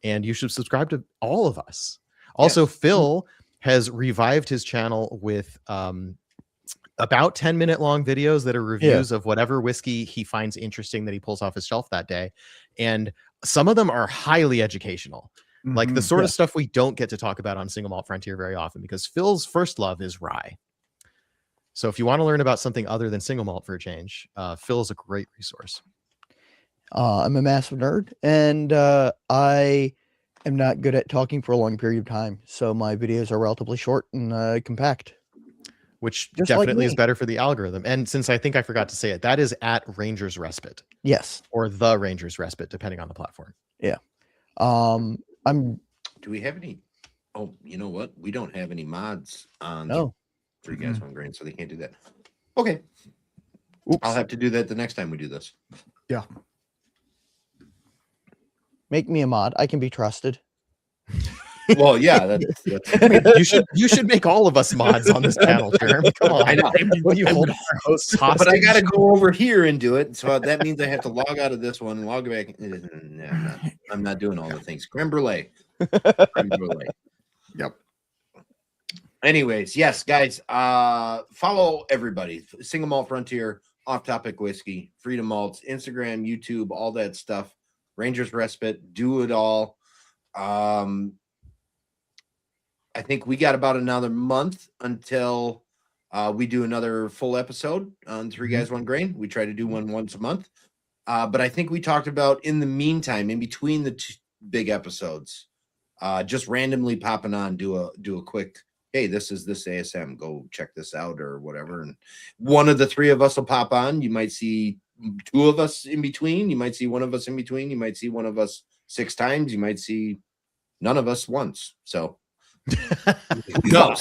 And you should subscribe to all of us. Also, yes. Phil has revived his channel with about 10-minute long videos that are reviews of whatever whiskey he finds interesting that he pulls off his shelf that day. And some of them are highly educational. Like the sort of stuff we don't get to talk about on Single Malt Frontier very often, because Phil's first love is rye. So if you want to learn about something other than single malt for a change, Phil is a great resource. I'm a massive nerd, and I am not good at talking for a long period of time. So my videos are relatively short and compact. Which just definitely is better for the algorithm. And since I think I forgot to say it, that is at Ranger's Respite. Yes. Or the Ranger's Respite, depending on the platform. Yeah. Do we have any? Oh, you know what? We don't have any mods on 3 Guys, 1 Grain, so they can't do that. Okay. Oops. I'll have to do that the next time we do this. Yeah. Make me a mod. I can be trusted. Well, yeah, that's You should make all of us mods on this channel, Germ. Come on. I know. What are you holding our hosts hostage? But I got to go over here and do it. So that means I have to log out of this one and log back. Nah, I'm not doing all the things. Creme brulee. Creme brulee. Yep. Anyways, yes, guys, follow everybody. Single Malt Frontier, Off Topic Whiskey, Freedom Malts, Instagram, YouTube, all that stuff. Rangers Respite, do it all. I think we got about another month until we do another full episode on Three Guys, One Grain. We try to do one once a month. But I think we talked about in the meantime, in between the two big episodes, just randomly popping on, do a quick, hey, this is this ASM, go check this out or whatever. And one of the three of us will pop on. You might see two of us in between. You might see one of us in between. You might see one of us 6 times. You might see none of us once. So no,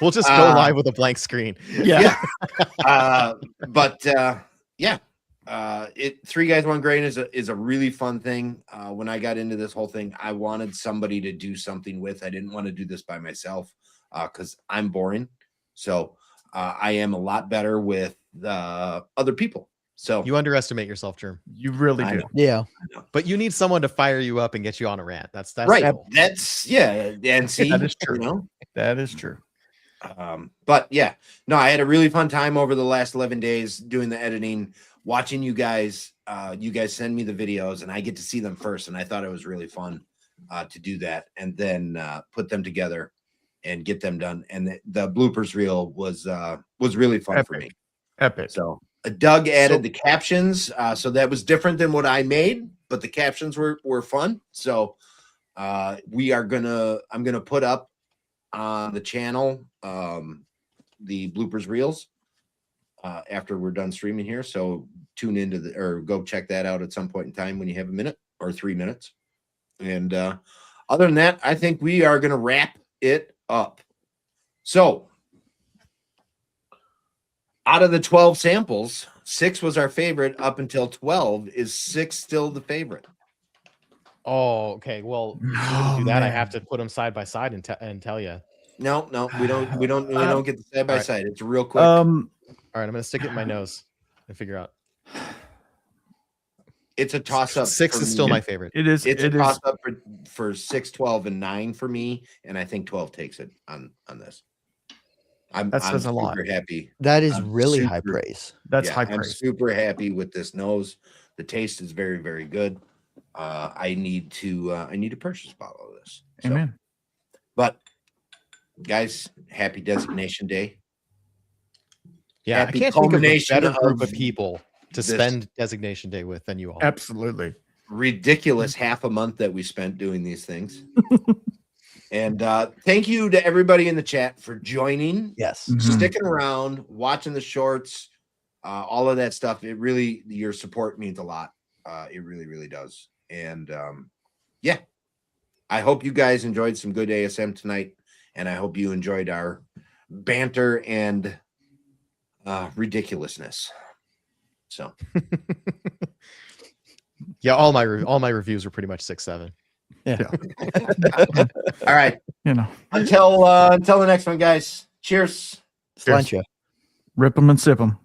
We'll just go live with a blank screen. Yeah. Three Guys, One Grain is a really fun thing. When I got into this whole thing, I wanted somebody to do something with. I didn't want to do this by myself because I'm boring. So I am a lot better with other people. So You underestimate yourself, Germ. You really I do. know. Yeah. But you need someone to fire you up and get you on a rant. That's right. cool. That's and see, That is true. You know? That is true. But yeah, no, I had a really fun time over the last 11 days doing the editing, watching you guys send me the videos and I get to see them first. And I thought it was really fun to do that and then put them together and get them done. And the bloopers reel was really fun for me. Epic. So Doug added the captions. So that was different than what I made, but the captions were fun. So I'm gonna put up on the channel the bloopers reels after we're done streaming here. So tune into or go check that out at some point in time when you have a minute or 3 minutes. And other than that, I think we are gonna wrap it up. So out of the 12 samples, 6 was our favorite up until 12. Is 6 still the favorite? Oh, okay. Well, in order to do that, I have to put them side by side and tell you. No, we don't get the side by All right. side. It's real quick. All right, I'm gonna stick it in my nose and figure out. It's a toss up. 6 is still my favorite. It is. It's It a is. toss up for 6, 12, and 9 for me, and I think 12 takes it on this. That says a lot. Super happy. That is I'm really high super- praise. That's Yeah, high I'm praise. super happy with this nose. The taste is very, very good. I need to purchase a bottle of this. So, Amen. but guys, happy Designation Day. Yeah, I Happy can't think of a culmination better group of of people to this. spend Designation Day with than you all. Absolutely. Ridiculous half a month that we spent doing these things. And thank you to everybody in the chat for joining, Yes. Mhm. sticking around, watching the shorts, all of that stuff. It really, your support means a lot. It really, really does. And yeah, I hope you guys enjoyed some good ASM tonight. And I hope you enjoyed our banter and ridiculousness. So Yeah, all my reviews were pretty much 6, 7. Yeah. all right. You know, Until the next one, guys. Cheers. Slancha. rip them and sip them.